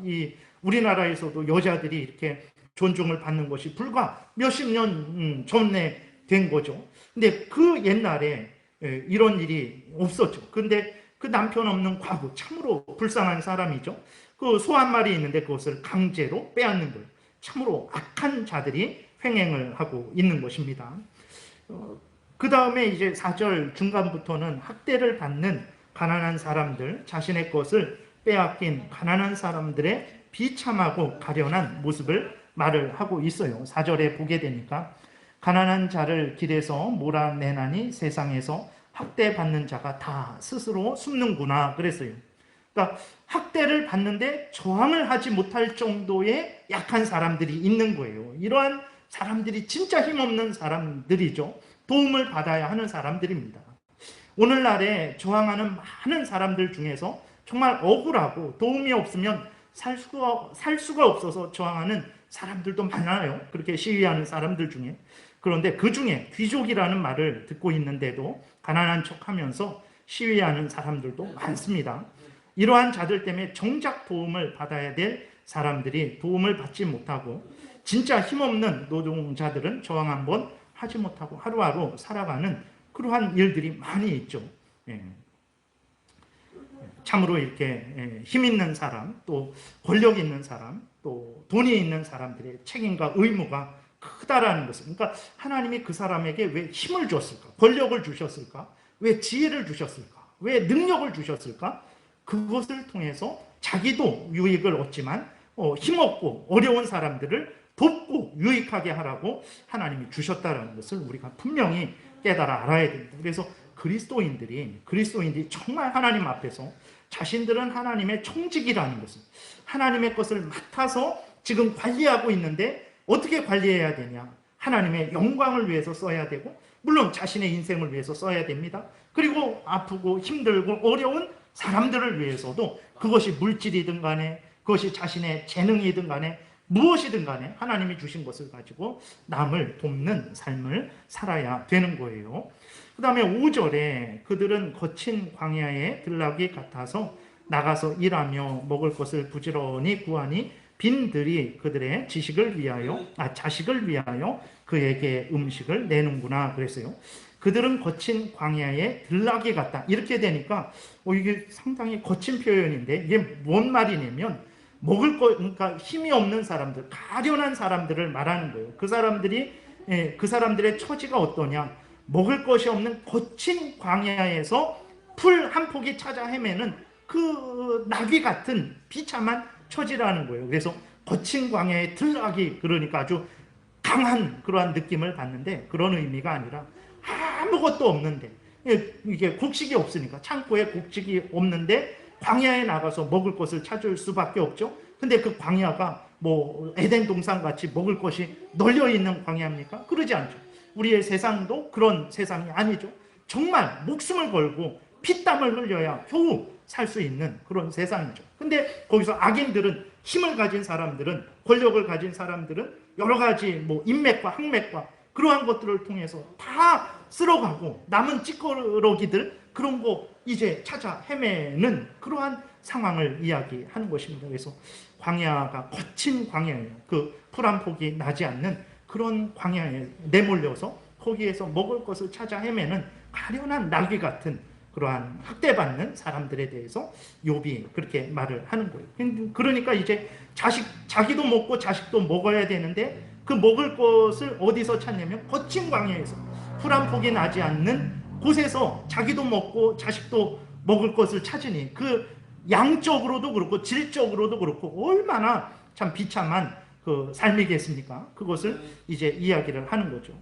Speaker 1: 우리나라에서도 여자들이 이렇게 존중을 받는 것이 불과 몇십 년 전에 된 거죠. 근데 그 옛날에 이런 일이 없었죠. 근데 그 남편 없는 과부, 참으로 불쌍한 사람이죠. 그 소 한 마리 있는데 그것을 강제로 빼앗는 거예요. 참으로 악한 자들이 횡행을 하고 있는 것입니다. 그 다음에 이제 4절 중간부터는 학대를 받는 가난한 사람들, 자신의 것을 빼앗긴 가난한 사람들의 비참하고 가련한 모습을 말을 하고 있어요. 4절에 보게 되니까 가난한 자를 길에서 몰아내나니 세상에서 학대받는 자가 다 스스로 숨는구나 그랬어요. 그러니까 학대를 받는데 저항을 하지 못할 정도의 약한 사람들이 있는 거예요. 이러한 사람들이 진짜 힘없는 사람들이죠. 도움을 받아야 하는 사람들입니다. 오늘날에 저항하는 많은 사람들 중에서 정말 억울하고 도움이 없으면 살 수가 없어서 저항하는 사람들도 많아요. 그렇게 시위하는 사람들 중에. 그런데 그 중에 귀족이라는 말을 듣고 있는데도 가난한 척하면서 시위하는 사람들도 많습니다. 이러한 자들 때문에 정작 도움을 받아야 될 사람들이 도움을 받지 못하고 진짜 힘없는 노동자들은 저항 한번 하지 못하고 하루하루 살아가는 그러한 일들이 많이 있죠. 참으로 이렇게 힘 있는 사람, 또 권력 있는 사람, 또 돈이 있는 사람들의 책임과 의무가 크다라는 것을, 그러니까 하나님이 그 사람에게 왜 힘을 줬을까? 권력을 주셨을까? 왜 지혜를 주셨을까? 왜 능력을 주셨을까? 그것을 통해서 자기도 유익을 얻지만 힘없고 어려운 사람들을 돕고 유익하게 하라고 하나님이 주셨다는 것을 우리가 분명히 깨달아 알아야 됩니다. 그래서 그리스도인들이 정말 하나님 앞에서 자신들은 하나님의 청직이라는 것을, 하나님의 것을 맡아서 지금 관리하고 있는데 어떻게 관리해야 되냐? 하나님의 영광을 위해서 써야 되고, 물론 자신의 인생을 위해서 써야 됩니다. 그리고 아프고 힘들고 어려운 사람들을 위해서도, 그것이 물질이든 간에 그것이 자신의 재능이든 간에 무엇이든 간에 하나님이 주신 것을 가지고 남을 돕는 삶을 살아야 되는 거예요. 그 다음에 5절에 그들은 거친 광야에 들나귀 같아서 나가서 일하며 먹을 것을 부지런히 구하니 빈들이 그들의 자식을 위하여 그에게 음식을 내는구나 그랬어요. 그들은 거친 광야에 들나귀 같다. 이렇게 되니까 이게 상당히 거친 표현인데 이게 뭔 말이냐면 먹을 거, 그러니까 힘이 없는 사람들, 가련한 사람들을 말하는 거예요. 그 사람들의 처지가 어떠냐? 먹을 것이 없는 거친 광야에서 풀 한 포기 찾아 헤매는 그 나귀 같은 비참한 처지라는 거예요. 그래서 거친 광야에 들나귀, 그러니까 아주 강한 그러한 느낌을 받는데, 그런 의미가 아니라 아무것도 없는데, 이게 곡식이 없으니까, 창고에 곡식이 없는데 광야에 나가서 먹을 것을 찾을 수밖에 없죠. 근데 그 광야가 뭐 에덴 동산 같이 먹을 것이 널려 있는 광야입니까? 그러지 않죠. 우리의 세상도 그런 세상이 아니죠. 정말 목숨을 걸고 피땀을 흘려야 겨우 살 수 있는 그런 세상이죠. 근데 거기서 악인들은, 힘을 가진 사람들은, 권력을 가진 사람들은 여러 가지 뭐 인맥과 학맥과 그러한 것들을 통해서 다 쓸어가고 남은 찌꺼러기들, 그런 거 이제 찾아 헤매는 그러한 상황을 이야기하는 것입니다. 그래서 광야가 거친 광야예요. 그 풀 한 폭이 나지 않는 그런 광야에 내몰려서 거기에서 먹을 것을 찾아 헤매는 가련한 나귀 같은 그러한 학대받는 사람들에 대해서 욥이 그렇게 말을 하는 거예요. 그러니까 이제 자기도 먹고 자식도 먹어야 되는데 그 먹을 것을 어디서 찾냐면 거친 광야에서, 풀 한 폭이 나지 않는 곳에서 자기도 먹고 자식도 먹을 것을 찾으니 그 양적으로도 그렇고 질적으로도 그렇고 얼마나 참 비참한 그 삶이겠습니까? 그것을 이제 이야기를 하는 거죠.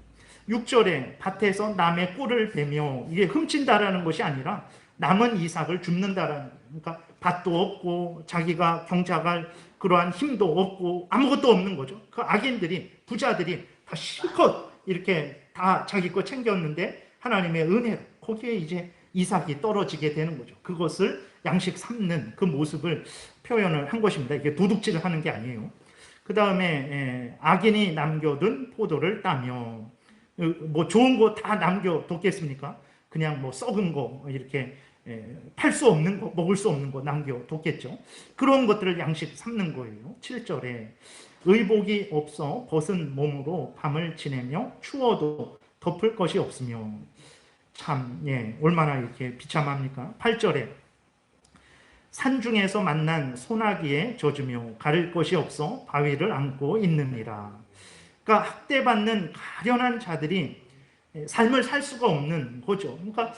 Speaker 1: 6절에 밭에서 남의 꿀을 베며, 이게 훔친다라는 것이 아니라 남은 이삭을 줍는다라는, 그러니까 밭도 없고 자기가 경작할 그러한 힘도 없고 아무것도 없는 거죠. 그 악인들이, 부자들이 다 실컷 이렇게 다 자기 거 챙겼는데 하나님의 은혜로 거기에 이제 이삭이 떨어지게 되는 거죠. 그것을 양식 삼는 그 모습을 표현을 한 것입니다. 이게 도둑질을 하는 게 아니에요. 그 다음에 악인이 남겨둔 포도를 따며, 뭐 좋은 거 다 남겨뒀겠습니까? 그냥 뭐 썩은 거, 이렇게 팔 수 없는 거, 먹을 수 없는 거 남겨뒀겠죠. 그런 것들을 양식 삼는 거예요. 7절에 의복이 없어 벗은 몸으로 밤을 지내며 추워도 덮을 것이 없으며. 참, 예, 얼마나 이렇게 비참합니까? 8절에 산중에서 만난 소나기에 젖으며 가릴 것이 없어 바위를 안고 있느니라. 그러니까 학대받는 가련한 자들이 삶을 살 수가 없는 거죠. 그러니까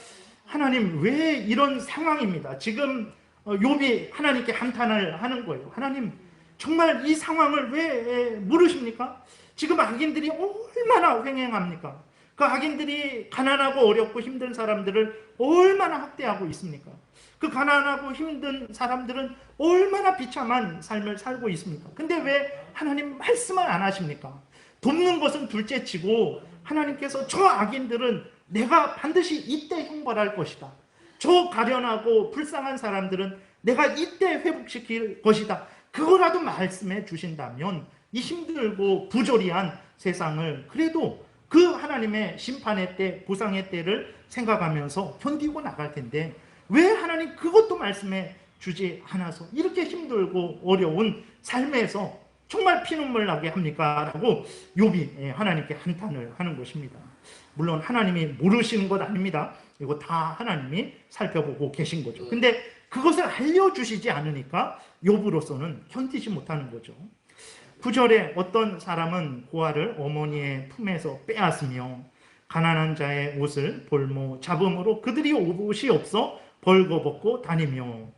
Speaker 1: 하나님 왜 이런 상황입니다. 지금 욥이 하나님께 한탄을 하는 거예요. 하나님 정말 이 상황을 왜 모르십니까? 지금 악인들이 얼마나 횡행합니까? 그 악인들이 가난하고 어렵고 힘든 사람들을 얼마나 학대하고 있습니까? 그 가난하고 힘든 사람들은 얼마나 비참한 삶을 살고 있습니까? 근데 왜 하나님 말씀을 안 하십니까? 돕는 것은 둘째치고 하나님께서 저 악인들은 내가 반드시 이때 형벌할 것이다. 저 가련하고 불쌍한 사람들은 내가 이때 회복시킬 것이다. 그거라도 말씀해 주신다면 이 힘들고 부조리한 세상을 그래도 그 하나님의 심판의 때, 보상의 때를 생각하면서 견디고 나갈 텐데 왜 하나님 그것도 말씀해 주지 않아서 이렇게 힘들고 어려운 삶에서 정말 피눈물 나게 합니까? 라고 욥이 하나님께 한탄을 하는 것입니다. 물론 하나님이 모르시는 것 아닙니다. 이거 다 하나님이 살펴보고 계신 거죠. 근데 그것을 알려주시지 않으니까 욥으로서는 견디지 못하는 거죠. 9절에 어떤 사람은 고아를 어머니의 품에서 빼앗으며 가난한 자의 옷을 볼모 잡음으로 그들이 옷이 없어 벌거벗고 다니며.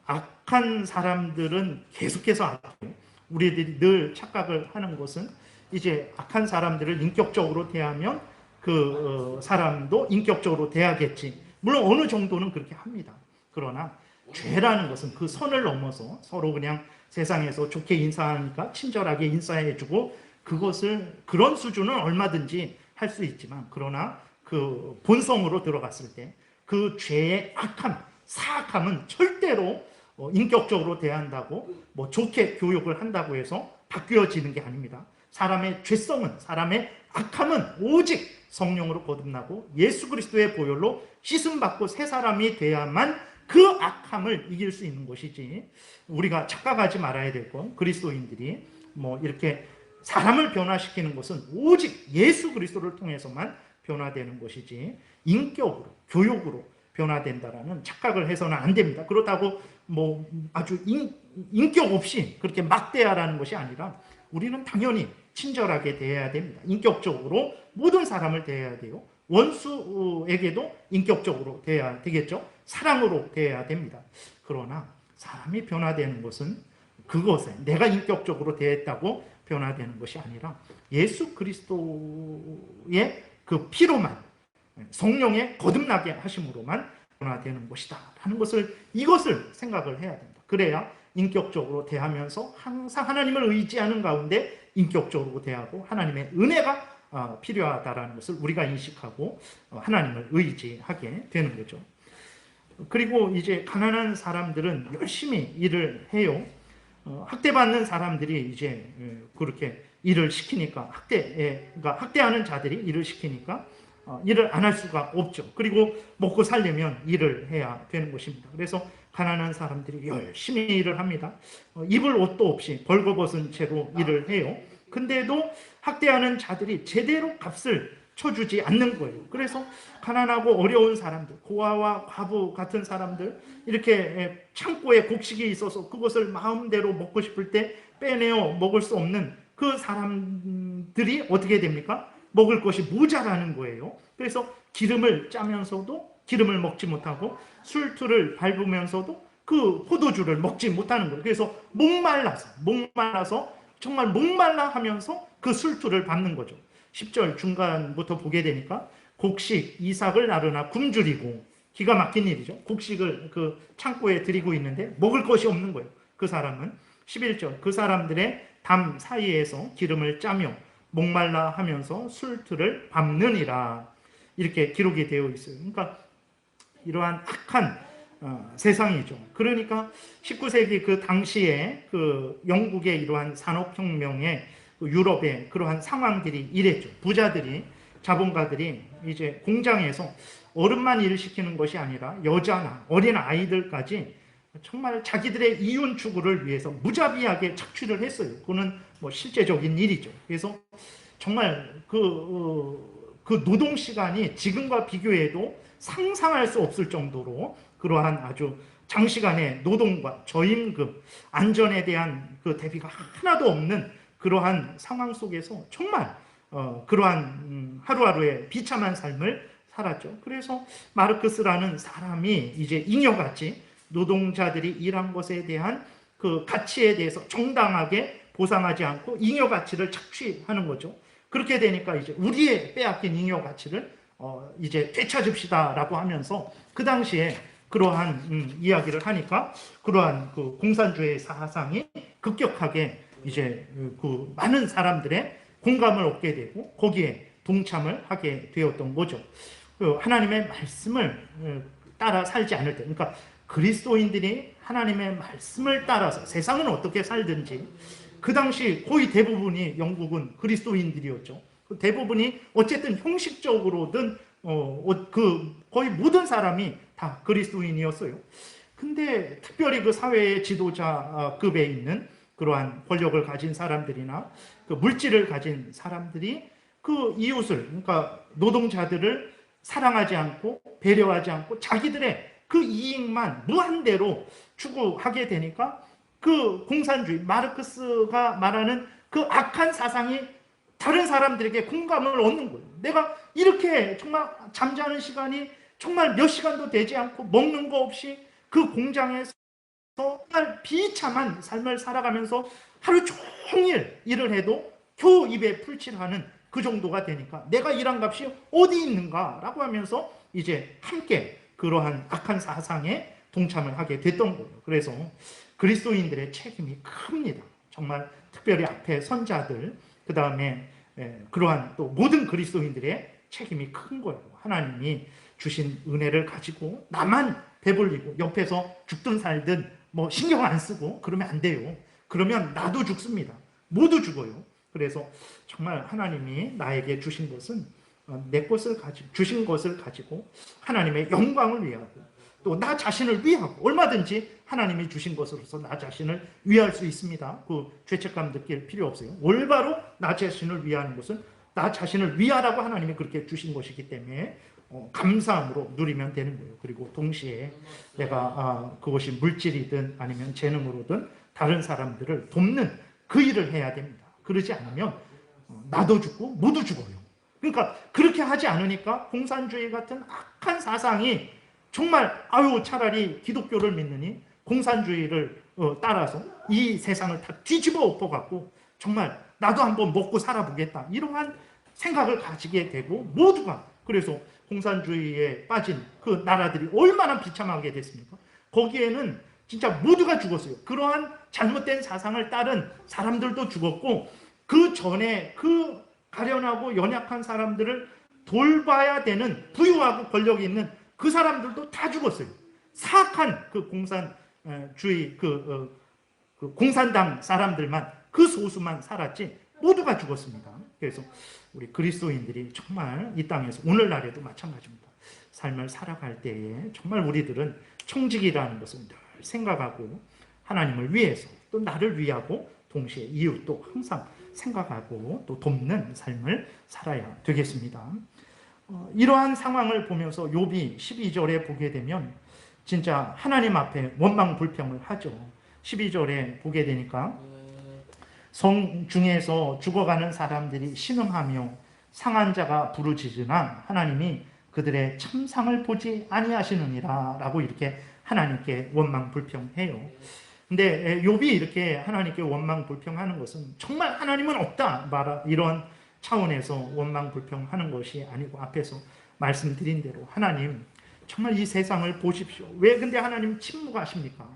Speaker 1: 악한 사람들은 계속해서 악해요. 우리들이 늘 착각을 하는 것은 이제 악한 사람들을 인격적으로 대하면 그 사람도 인격적으로 대하겠지. 물론 어느 정도는 그렇게 합니다. 그러나 죄라는 것은 그 선을 넘어서 서로 그냥 세상에서 좋게 인사하니까 친절하게 인사해주고 그것을 그런 수준은 얼마든지 할 수 있지만 그러나 그 본성으로 들어갔을 때 그 죄의 악함, 사악함은 절대로 인격적으로 대한다고 뭐 좋게 교육을 한다고 해서 바뀌어지는 게 아닙니다. 사람의 죄성은, 사람의 악함은 오직 성령으로 거듭나고 예수 그리스도의 보혈로 씻음받고 새 사람이 돼야만 그 악함을 이길 수 있는 것이지. 우리가 착각하지 말아야 될 건 그리스도인들이 뭐 이렇게 사람을 변화시키는 것은 오직 예수 그리스도를 통해서만 변화되는 것이지 인격으로, 교육으로 변화된다라는 착각을 해서는 안 됩니다. 그렇다고 뭐 아주 인격 없이 그렇게 막 대하라는 것이 아니라 우리는 당연히 친절하게 대해야 됩니다. 인격적으로 모든 사람을 대해야 돼요. 원수에게도 인격적으로 대해야 되겠죠. 사랑으로 대해야 됩니다. 그러나 사람이 변화되는 것은 그것에 내가 인격적으로 대했다고 변화되는 것이 아니라 예수 그리스도의 그 피로만, 성령의 거듭나게 하심으로만 변화되는 것이다 하는 것을, 이것을 생각을 해야 됩니다. 그래야 인격적으로 대하면서 항상 하나님을 의지하는 가운데 인격적으로 대하고 하나님의 은혜가 필요하다라는 것을 우리가 인식하고 하나님을 의지하게 되는 거죠. 그리고 이제 가난한 사람들은 열심히 일을 해요. 학대받는 사람들이 이제 그렇게 일을 시키니까 그러니까 학대하는 자들이 일을 시키니까 일을 안 할 수가 없죠. 그리고 먹고 살려면 일을 해야 되는 것입니다. 그래서 가난한 사람들이 열심히 일을 합니다. 입을 옷도 없이 벌거벗은 채로 일을 해요. 근데도 학대하는 자들이 제대로 값을 쳐주지 않는 거예요. 그래서 가난하고 어려운 사람들, 고아와 과부 같은 사람들, 이렇게 창고에 곡식이 있어서 그것을 마음대로 먹고 싶을 때 빼내어 먹을 수 없는 그 사람들이 어떻게 됩니까? 먹을 것이 모자라는 거예요. 그래서 기름을 짜면서도 기름을 먹지 못하고 술투를 밟으면서도 그 포도주를 먹지 못하는 거예요. 그래서 목말라서 정말 목말라 하면서 그 술투를 밟는 거죠. 10절 중간부터 보게 되니까 곡식, 이삭을 나르나 굶주리고, 기가 막힌 일이죠. 곡식을 그 창고에 들이고 있는데 먹을 것이 없는 거예요. 그 사람은. 11절 그 사람들의 담 사이에서 기름을 짜며 목말라 하면서 술틀을 밟느니라, 이렇게 기록이 되어 있어요. 그러니까 이러한 악한 세상이죠. 그러니까 19세기 그 당시에 그 영국의 이러한 산업혁명의 유럽의 그러한 상황들이 이랬죠. 부자들이, 자본가들이 이제 공장에서 어른만 일을 시키는 것이 아니라 여자나 어린 아이들까지 정말 자기들의 이윤 추구를 위해서 무자비하게 착취를 했어요. 그거는 뭐 실제적인 일이죠. 그래서 정말 그 그 노동 시간이 지금과 비교해도 상상할 수 없을 정도로 그러한 아주 장시간의 노동과 저임금, 안전에 대한 그 대비가 하나도 없는 그러한 상황 속에서 정말 그러한 하루하루의 비참한 삶을 살았죠. 그래서 마르크스라는 사람이 이제 잉여같이 노동자들이 일한 것에 대한 그 가치에 대해서 정당하게 보상하지 않고 잉여 가치를 착취하는 거죠. 그렇게 되니까 이제 우리의 빼앗긴 잉여 가치를 이제 되찾읍시다라고 하면서 그 당시에 그러한 이야기를 하니까 그러한 그 공산주의 사상이 급격하게 이제 그 많은 사람들의 공감을 얻게 되고 거기에 동참을 하게 되었던 거죠. 그 하나님의 말씀을 따라 살지 않을 때, 그러니까 그리스도인들이 하나님의 말씀을 따라서 세상은 어떻게 살든지 그 당시 거의 대부분이 영국은 그리스도인들이었죠. 대부분이 어쨌든 형식적으로든 그 거의 모든 사람이 다 그리스도인이었어요. 근데 특별히 그 사회의 지도자급에 있는 그러한 권력을 가진 사람들이나 그 물질을 가진 사람들이 그 이웃을, 그러니까 노동자들을 사랑하지 않고 배려하지 않고 자기들의 그 이익만 무한대로 추구하게 되니까 그 공산주의, 마르크스가 말하는 그 악한 사상이 다른 사람들에게 공감을 얻는 거예요. 내가 이렇게 정말 잠자는 시간이 정말 몇 시간도 되지 않고 먹는 거 없이 그 공장에서 정말 비참한 삶을 살아가면서 하루 종일 일을 해도 겨우 입에 풀칠하는 그 정도가 되니까 내가 일한 값이 어디 있는가라고 하면서 이제 함께 그러한 악한 사상에 동참을 하게 됐던 거예요. 그래서 그리스도인들의 책임이 큽니다. 정말 특별히 앞에 선자들, 그 다음에 그러한 또 모든 그리스도인들의 책임이 큰 거예요. 하나님이 주신 은혜를 가지고 나만 배불리고 옆에서 죽든 살든 뭐 신경 안 쓰고 그러면 안 돼요. 그러면 나도 죽습니다. 모두 죽어요. 그래서 정말 하나님이 나에게 주신 것은 내 것을 가지고 주신 것을 가지고 하나님의 영광을 위하고 또 나 자신을 위하고 얼마든지 하나님이 주신 것으로서 나 자신을 위할 수 있습니다. 그 죄책감 느낄 필요 없어요. 올바로 나 자신을 위하는 것은 나 자신을 위하라고 하나님이 그렇게 주신 것이기 때문에 감사함으로 누리면 되는 거예요. 그리고 동시에 내가 그것이 물질이든 아니면 재능으로든 다른 사람들을 돕는 그 일을 해야 됩니다. 그러지 않으면 나도 죽고 모두 죽어요. 그러니까 그렇게 하지 않으니까 공산주의 같은 악한 사상이 정말 차라리 기독교를 믿느니 공산주의를 따라서 이 세상을 다 뒤집어 엎어갖고 정말 나도 한번 먹고 살아보겠다 이러한 생각을 가지게 되고 모두가 그래서 공산주의에 빠진 그 나라들이 얼마나 비참하게 됐습니까? 거기에는 진짜 모두가 죽었어요. 그러한 잘못된 사상을 따른 사람들도 죽었고 그 전에 그 가련하고 연약한 사람들을 돌봐야 되는 부유하고 권력이 있는 그 사람들도 다 죽었어요. 사악한 그 공산주의 그 공산당 사람들만 그 소수만 살았지 모두가 죽었습니다. 그래서 우리 그리스도인들이 정말 이 땅에서 오늘날에도 마찬가지입니다. 삶을 살아갈 때에 정말 우리들은 청직이라는 것을 늘 생각하고 하나님을 위해서 또 나를 위하고 동시에 이웃도 항상 생각하고 또 돕는 삶을 살아야 되겠습니다. 이러한 상황을 보면서 욥이 12절에 보게 되면 진짜 하나님 앞에 원망불평을 하죠. 12절에 보게 되니까 성 중에서 죽어가는 사람들이 신음하며 상한 자가 부르짖으나 하나님이 그들의 참상을 보지 아니하시느니라 라고 이렇게 하나님께 원망불평해요. 근데 욥이 이렇게 하나님께 원망불평하는 것은 정말 하나님은 없다 이런 차원에서 원망불평하는 것이 아니고 앞에서 말씀드린 대로 하나님 정말 이 세상을 보십시오. 왜 근데 하나님 침묵하십니까?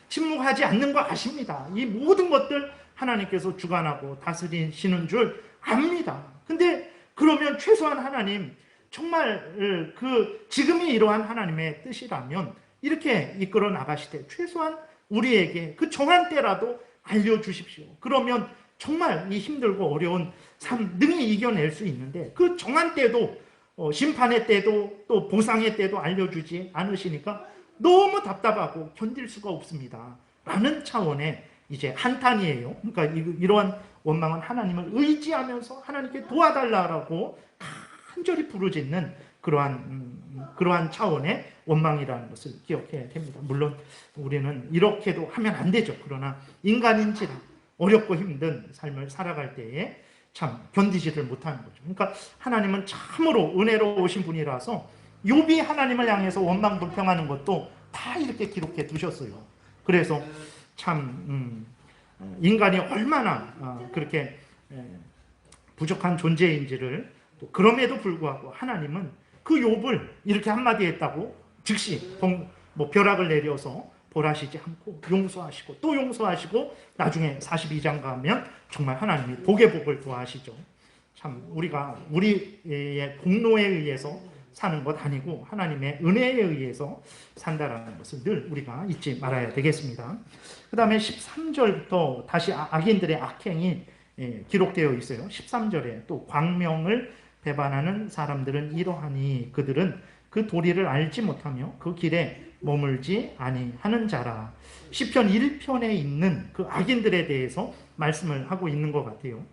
Speaker 1: 침묵하지 않는 거 아십니다. 이 모든 것들 하나님께서 주관하고 다스리시는 줄 압니다. 근데 그러면 최소한 하나님 정말 그 지금이 이러한 하나님의 뜻이라면 이렇게 이끌어 나가시되 최소한 우리에게 그 정한 때라도 알려주십시오. 그러면 정말 이 힘들고 어려운 삶 능히 이겨낼 수 있는데 그 정한 때도 심판의 때도 또 보상의 때도 알려주지 않으시니까 너무 답답하고 견딜 수가 없습니다. 라는 차원의 이제 한탄이에요. 그러니까 이러한 원망은 하나님을 의지하면서 하나님께 도와달라고 간절히 부르짖는 그러한 차원의 원망이라는 것을 기억해야 됩니다. 물론 우리는 이렇게도 하면 안 되죠. 그러나 인간인지라 어렵고 힘든 삶을 살아갈 때에 참 견디지를 못하는 거죠. 그러니까 하나님은 참으로 은혜로우신 분이라서 욥이 하나님을 향해서 원망 불평하는 것도 다 이렇게 기록해 두셨어요. 그래서 참 인간이 얼마나 그렇게 부족한 존재인지를, 또 그럼에도 불구하고 하나님은 그 욥을 이렇게 한마디 했다고 즉시 벼락을 내려서 벌하시지 않고 용서하시고 또 용서하시고 나중에 42장 가면 정말 하나님이 복의 복을 더하시죠. 참 우리가 우리의 공로에 의해서 사는 것 아니고 하나님의 은혜에 의해서 산다라는 것을 늘 우리가 잊지 말아야 되겠습니다. 그 다음에 13절부터 다시 악인들의 악행이 기록되어 있어요. 13절에 또 광명을 배반하는 사람들은 이러하니 그들은 그 도리를 알지 못하며 그 길에 머물지 아니하는 자라. 시편 1편에 있는 그 악인들에 대해서 말씀을 하고 있는 것 같아요.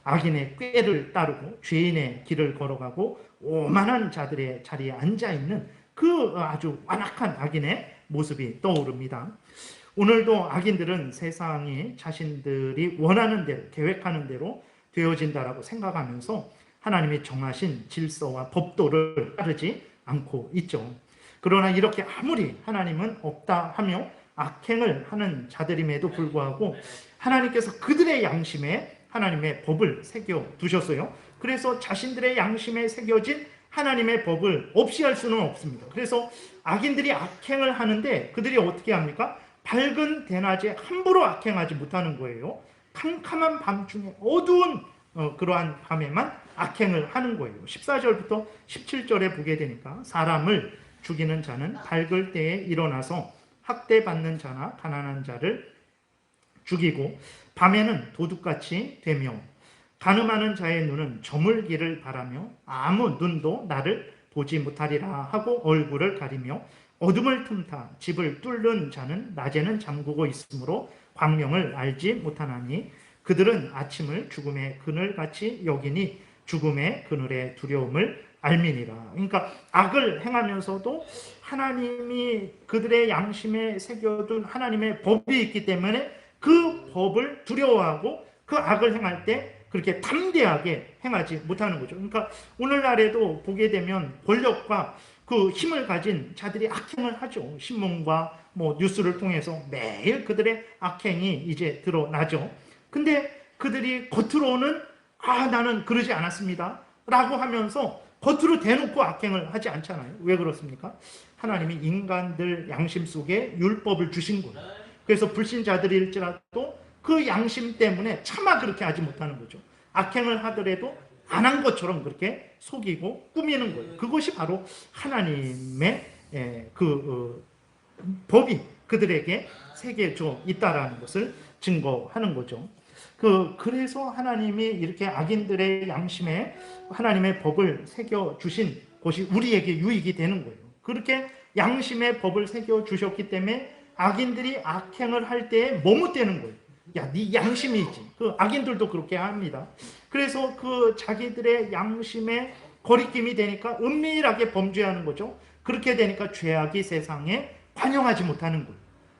Speaker 1: 악인의 꾀를 따르고 죄인의 길을 걸어가고 오만한 자들의 자리에 앉아있는 그 아주 완악한 악인의 모습이 떠오릅니다. 오늘도 악인들은 세상이 자신들이 원하는 대로, 계획하는 대로 되어진다라고 생각하면서 하나님이 정하신 질서와 법도를 따르지 않고 있죠. 그러나 이렇게 아무리 하나님은 없다 하며 악행을 하는 자들임에도 불구하고 하나님께서 그들의 양심에 하나님의 법을 새겨 두셨어요. 그래서 자신들의 양심에 새겨진 하나님의 법을 없이 할 수는 없습니다. 그래서 악인들이 악행을 하는데 그들이 어떻게 합니까? 밝은 대낮에 함부로 악행하지 못하는 거예요. 캄캄한 밤중에 어두운 그러한 밤에만 악행을 하는 거예요. 14절부터 17절에 보게 되니까 사람을 죽이는 자는 밝을 때에 일어나서 학대받는 자나 가난한 자를 죽이고 밤에는 도둑같이 되며 간음하는 자의 눈은 저물기를 바라며 아무 눈도 나를 보지 못하리라 하고 얼굴을 가리며 어둠을 틈타 집을 뚫는 자는 낮에는 잠그고 있으므로 광명을 알지 못하나니 그들은 아침을 죽음의 그늘같이 여기니 죽음의 그늘의 두려움을 알미니라. 그러니까 악을 행하면서도 하나님이 그들의 양심에 새겨둔 하나님의 법이 있기 때문에 그 법을 두려워하고 그 악을 행할 때 그렇게 담대하게 행하지 못하는 거죠. 그러니까 오늘날에도 보게 되면 권력과 그 힘을 가진 자들이 악행을 하죠. 신문과 뉴스를 통해서 매일 그들의 악행이 이제 드러나죠. 근데 그들이 겉으로는 나는 그러지 않았습니다 라고 하면서 겉으로 대놓고 악행을 하지 않잖아요. 왜 그렇습니까? 하나님이 인간들 양심 속에 율법을 주신 거예요. 그래서 불신자들일지라도 그 양심 때문에 차마 그렇게 하지 못하는 거죠. 악행을 하더라도 안 한 것처럼 그렇게 속이고 꾸미는 거예요. 그것이 바로 하나님의 법이 그들에게 새겨져 있다라는 것을 증거하는 거죠. 그래서 하나님이 이렇게 악인들의 양심에 하나님의 법을 새겨주신 것이 우리에게 유익이 되는 거예요. 그렇게 양심의 법을 새겨주셨기 때문에 악인들이 악행을 할 때에 머뭇대는 거예요. 야, 네 양심이지. 그 악인들도 그렇게 합니다. 그래서 그 자기들의 양심에 거리낌이 되니까 은밀하게 범죄하는 거죠. 그렇게 되니까 죄악이 세상에 관영하지 못하는 거예요.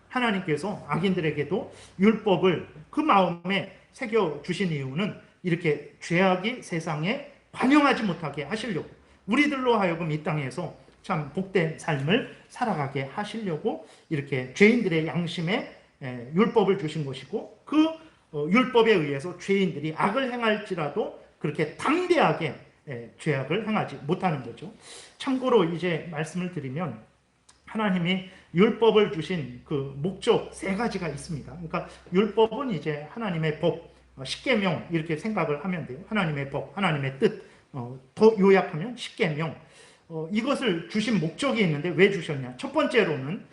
Speaker 1: 하나님께서 악인들에게도 율법을 그 마음에 새겨주신 이유는 이렇게 죄악이 세상에 관영하지 못하게 하시려고, 우리들로 하여금 이 땅에서 참 복된 삶을 살아가게 하시려고 이렇게 죄인들의 양심에 율법을 주신 것이고, 그 율법에 의해서 죄인들이 악을 행할지라도 그렇게 담대하게 죄악을 행하지 못하는 거죠. 참고로 이제 말씀을 드리면 하나님이 율법을 주신 그 목적 3가지가 있습니다. 그러니까 율법은 이제 하나님의 법, 십계명 이렇게 생각을 하면 돼요. 하나님의 법, 하나님의 뜻, 더 요약하면 십계명. 이것을 주신 목적이 있는데 왜 주셨냐? 첫 번째로는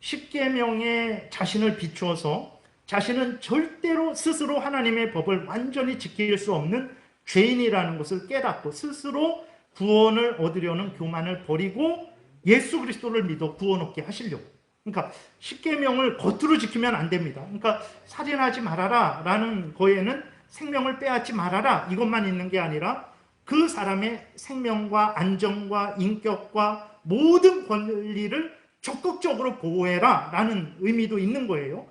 Speaker 1: 십계명에 자신을 비추어서 자신은 절대로 스스로 하나님의 법을 완전히 지킬 수 없는 죄인이라는 것을 깨닫고 스스로 구원을 얻으려는 교만을 버리고 예수 그리스도를 믿어 구원 얻게 하시려고. 그러니까 십계명을 겉으로 지키면 안 됩니다. 그러니까 살인하지 말아라 라는 거에는 생명을 빼앗지 말아라 이것만 있는 게 아니라 그 사람의 생명과 안전과 인격과 모든 권리를 적극적으로 보호해라 라는 의미도 있는 거예요.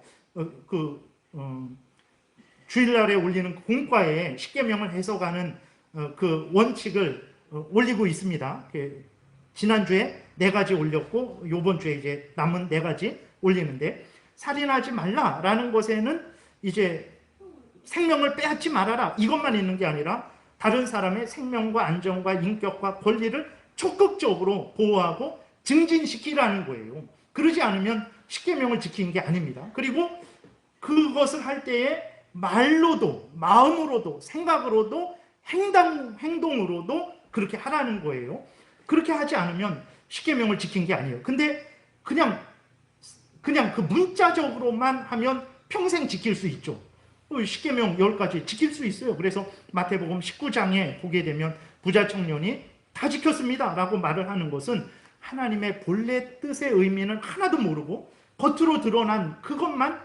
Speaker 1: 주일날에 올리는 공과에 십계명을 해석하는 그 원칙을 올리고 있습니다. 지난주에 4가지 올렸고 이번 주에 이제 남은 4가지 올리는데, 살인하지 말라라는 것에는 이제 생명을 빼앗지 말아라 이것만 있는 게 아니라 다른 사람의 생명과 안전과 인격과 권리를 적극적으로 보호하고 증진시키라는 거예요. 그러지 않으면 십계명을 지키는 게 아닙니다. 그리고 그것을 할 때에 말로도 마음으로도 생각으로도 행동으로도 그렇게 하라는 거예요. 그렇게 하지 않으면 십계명을 지킨 게 아니에요. 근데 그냥 그 문자적으로만 하면 평생 지킬 수 있죠. 십계명 10가지 지킬 수 있어요. 그래서 마태복음 19장에 보게 되면 부자 청년이 다 지켰습니다 라고 말을 하는 것은 하나님의 본래 뜻의 의미는 하나도 모르고 겉으로 드러난 그것만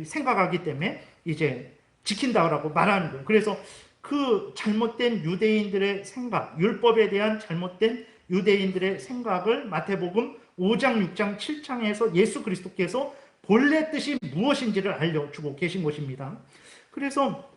Speaker 1: 생각하기 때문에 이제 지킨다라고 말하는 거예요. 그래서 그 잘못된 유대인들의 생각, 율법에 대한 잘못된 유대인들의 생각을 마태복음 5장, 6장, 7장에서 예수 그리스도께서 본래 뜻이 무엇인지를 알려주고 계신 것입니다. 그래서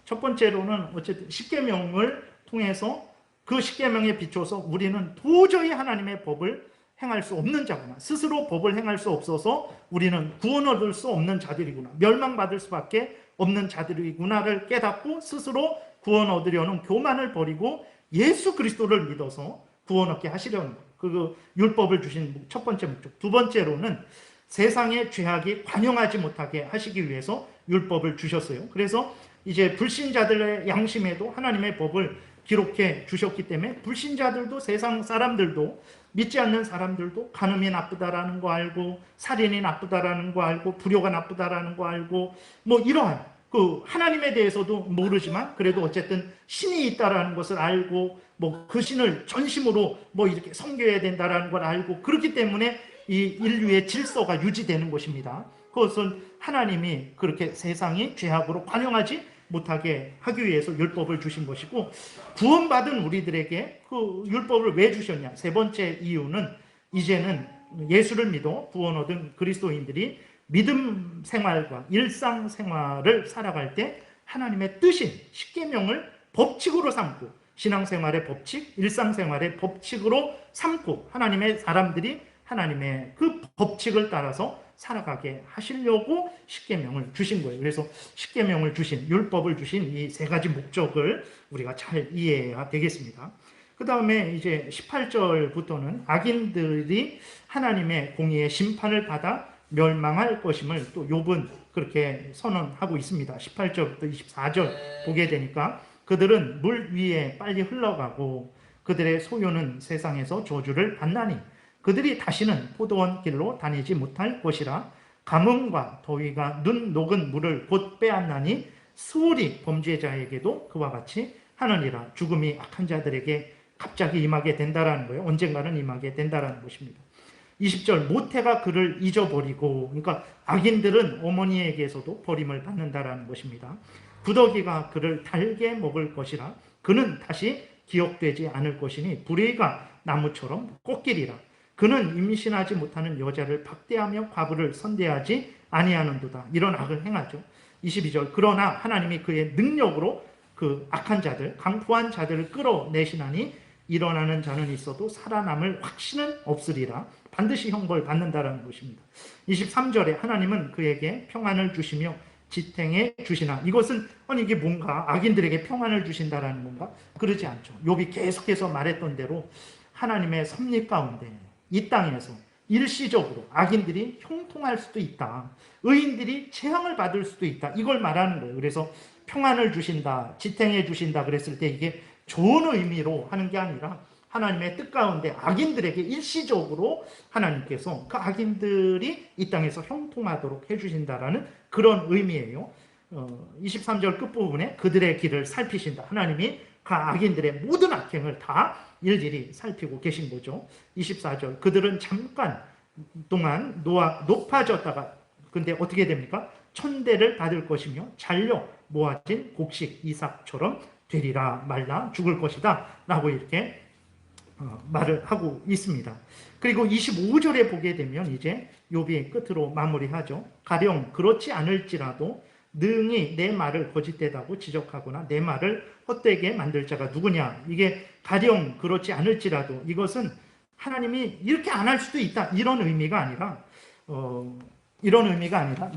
Speaker 1: 첫 번째로는 어쨌든 십계명을 통해서 그 십계명에 비춰서 우리는 도저히 하나님의 법을 행할 수 없는 자구나, 스스로 법을 행할 수 없어서 우리는 구원 얻을 수 없는 자들이구나, 멸망받을 수밖에 없는 자들이구나를 깨닫고 스스로 구원 얻으려는 교만을 버리고 예수 그리스도를 믿어서 구원 얻게 하시려는 거예요. 그 율법을 주신 첫 번째 목적. 두 번째로는 세상의 죄악이 관영하지 못하게 하시기 위해서 율법을 주셨어요. 그래서 이제 불신자들의 양심에도 하나님의 법을 기록해 주셨기 때문에 불신자들도, 세상 사람들도, 믿지 않는 사람들도 간음이 나쁘다라는 거 알고, 살인이 나쁘다라는 거 알고, 불효가 나쁘다라는 거 알고, 뭐 이러한 그 하나님에 대해서도 모르지만 그래도 어쨌든 신이 있다라는 것을 알고, 뭐 그 신을 전심으로 뭐 이렇게 섬겨야 된다라는 걸 알고, 그렇기 때문에 이 인류의 질서가 유지되는 것입니다. 그것은 하나님이 그렇게 세상이 죄악으로 관영하지 못하게 하기 위해서 율법을 주신 것이고, 구원받은 우리들에게 그 율법을 왜 주셨냐? 세 번째 이유는 이제는 예수를 믿어 구원 얻은 그리스도인들이 믿음 생활과 일상 생활을 살아갈 때 하나님의 뜻인 십계명을 법칙으로 삼고, 신앙생활의 법칙, 일상생활의 법칙으로 삼고 하나님의 사람들이 하나님의 그 법칙을 따라서 살아가게 하시려고 십계명을 주신 거예요. 그래서 십계명을 주신, 율법을 주신 이 3가지 목적을 우리가 잘 이해해야 되겠습니다. 그 다음에 이제 18절부터는 악인들이 하나님의 공의의 심판을 받아 멸망할 것임을 또 욥은 그렇게 선언하고 있습니다. 18절부터 24절 보게 되니까 그들은 물 위에 빨리 흘러가고 그들의 소유는 세상에서 저주를 받나니 그들이 다시는 포도원 길로 다니지 못할 것이라. 가뭄과 더위가 눈 녹은 물을 곧 빼앗나니 수월이 범죄자에게도 그와 같이 하느니라. 죽음이 악한 자들에게 갑자기 임하게 된다라는 거예요. 언젠가는 임하게 된다라는 것입니다. 20절, 모태가 그를 잊어버리고, 그러니까 악인들은 어머니에게서도 버림을 받는다라는 것입니다. 구더기가 그를 달게 먹을 것이라. 그는 다시 기억되지 않을 것이니 불의가 나무처럼 꽃길이라. 그는 임신하지 못하는 여자를 박대하며 과부를 선대하지 아니하는도다. 이런 악을 행하죠. 22절, 그러나 하나님이 그의 능력으로 그 악한 자들, 강포한 자들을 끌어내시나니 일어나는 자는 있어도 살아남을 확신은 없으리라. 반드시 형벌 받는다라는 것입니다. 23절에 하나님은 그에게 평안을 주시며 지탱해 주시나. 이것은 아니 이게 뭔가 악인들에게 평안을 주신다라는 건가? 그러지 않죠. 욥이 계속해서 말했던 대로 하나님의 섭리 가운데 이 땅에서 일시적으로 악인들이 형통할 수도 있다. 의인들이 재앙을 받을 수도 있다. 이걸 말하는 거예요. 그래서 평안을 주신다, 지탱해 주신다 그랬을 때 이게 좋은 의미로 하는 게 아니라 하나님의 뜻 가운데 악인들에게 일시적으로 하나님께서 그 악인들이 이 땅에서 형통하도록 해주신다라는 그런 의미예요. 23절 끝부분에 그들의 길을 살피신다. 하나님이 그 악인들의 모든 악행을 다 일일이 살피고 계신 거죠. 24절, 그들은 잠깐 동안 높아졌다가 근데 어떻게 됩니까? 천대를 받을 것이며 잘려 모아진 곡식 이삭처럼 되리라 말라 죽을 것이다 라고 이렇게 말을 하고 있습니다. 그리고 25절에 보게 되면 이제 욥이 끝으로 마무리하죠. 가령 그렇지 않을지라도 능히 내 말을 거짓되다고 지적하거나 내 말을 헛되게 만들 자가 누구냐. 이게 가령 그렇지 않을지라도, 이것은 하나님이 이렇게 안 할 수도 있다 이런 의미가 아니라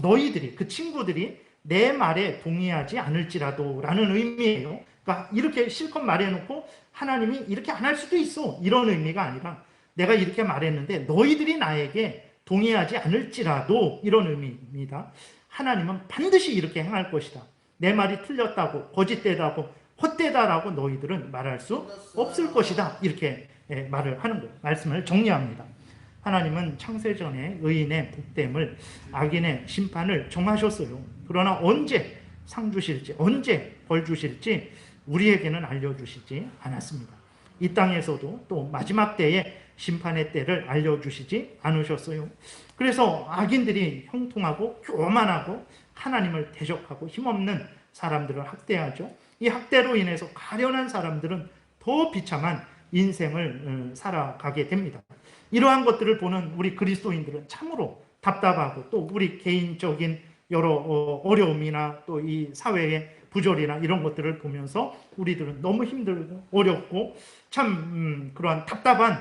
Speaker 1: 너희들이, 그 친구들이 내 말에 동의하지 않을지라도 라는 의미예요. 그러니까 이렇게 실컷 말해놓고 하나님이 이렇게 안 할 수도 있어 이런 의미가 아니라, 내가 이렇게 말했는데 너희들이 나에게 동의하지 않을지라도 이런 의미입니다. 하나님은 반드시 이렇게 행할 것이다. 내 말이 틀렸다고, 거짓되다고, 헛되다라고 너희들은 말할 수 없을 것이다. 이렇게 말을 하는 거예요. 말씀을 정리합니다. 하나님은 창세전에 의인의 복됨을, 악인의 심판을 정하셨어요. 그러나 언제 상 주실지, 언제 벌 주실지 우리에게는 알려주시지 않았습니다. 이 땅에서도 또 마지막 때에 심판의 때를 알려주시지 않으셨어요. 그래서 악인들이 형통하고 교만하고 하나님을 대적하고 힘없는 사람들을 학대하죠. 이 학대로 인해서 가련한 사람들은 더 비참한 인생을 살아가게 됩니다. 이러한 것들을 보는 우리 그리스도인들은 참으로 답답하고, 또 우리 개인적인 여러 어려움이나 또 이 사회의 부조리나 이런 것들을 보면서 우리들은 너무 힘들고 어렵고 참 그러한 답답한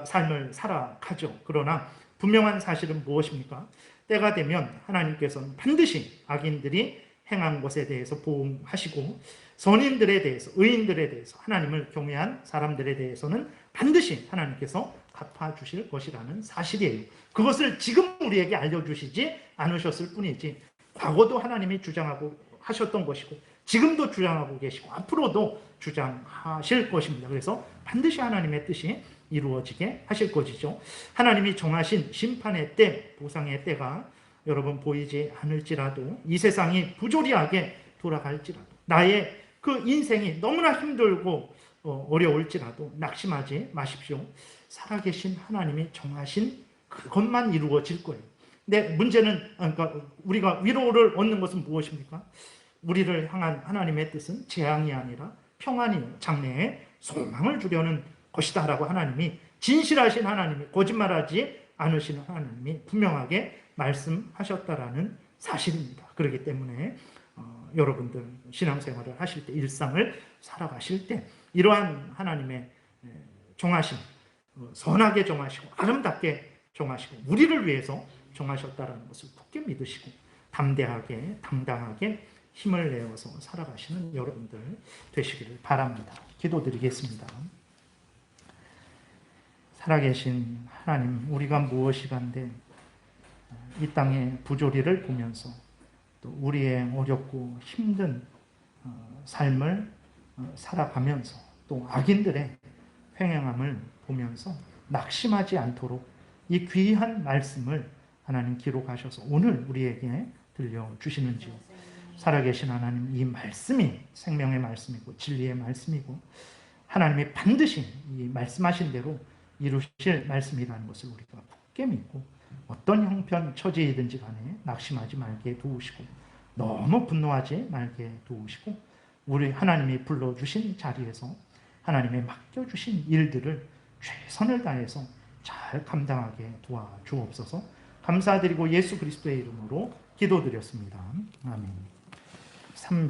Speaker 1: 삶을 살아가죠. 그러나 분명한 사실은 무엇입니까? 때가 되면 하나님께서는 반드시 악인들이 행한 것에 대해서 보응하시고, 선인들에 대해서, 의인들에 대해서, 하나님을 경외한 사람들에 대해서는 반드시 하나님께서 갚아주실 것이라는 사실이에요. 그것을 지금 우리에게 알려주시지 않으셨을 뿐이지, 과거도 하나님이 주장하고 하셨던 것이고 지금도 주장하고 계시고 앞으로도 주장하실 것입니다. 그래서 반드시 하나님의 뜻이 이루어지게 하실 것이죠. 하나님이 정하신 심판의 때, 보상의 때가 여러분 보이지 않을지라도, 이 세상이 부조리하게 돌아갈지라도, 나의 그 인생이 너무나 힘들고 어려울지라도 낙심하지 마십시오. 살아계신 하나님이 정하신 그것만 이루어질 거예요. 근데 문제는, 그러니까 우리가 위로를 얻는 것은 무엇입니까? 우리를 향한 하나님의 뜻은 재앙이 아니라 평안이요, 장래에 소망을 주려는 것이다 라고 하나님이, 진실하신 하나님이, 거짓말하지 않으시는 하나님이 분명하게 말씀하셨다라는 사실입니다. 그렇기 때문에 여러분들 신앙생활을 하실 때, 일상을 살아가실 때 이러한 하나님의 정하심, 선하게 정하시고 아름답게 정하시고 우리를 위해서 정하셨다라는 것을 굳게 믿으시고 담대하게, 당당하게 힘을 내어서 살아가시는 여러분들 되시기를 바랍니다. 기도드리겠습니다. 살아계신 하나님, 우리가 무엇이 간데 이 땅의 부조리를 보면서 또 우리의 어렵고 힘든 삶을 살아가면서 또 악인들의 횡행함을 보면서 낙심하지 않도록 이 귀한 말씀을 하나님 기록하셔서 오늘 우리에게 들려주시는지요. 살아계신 하나님, 이 말씀이 생명의 말씀이고 진리의 말씀이고 하나님이 반드시 이 말씀하신 대로 이루실 말씀이라는 것을 우리가 굳게 믿고 어떤 형편 처지이든지 간에 낙심하지 말게 도우시고 너무 분노하지 말게 도우시고 우리 하나님이 불러주신 자리에서 하나님의 맡겨주신 일들을 최선을 다해서 잘 감당하게 도와주옵소서. 감사드리고 예수 그리스도의 이름으로 기도드렸습니다. 아멘.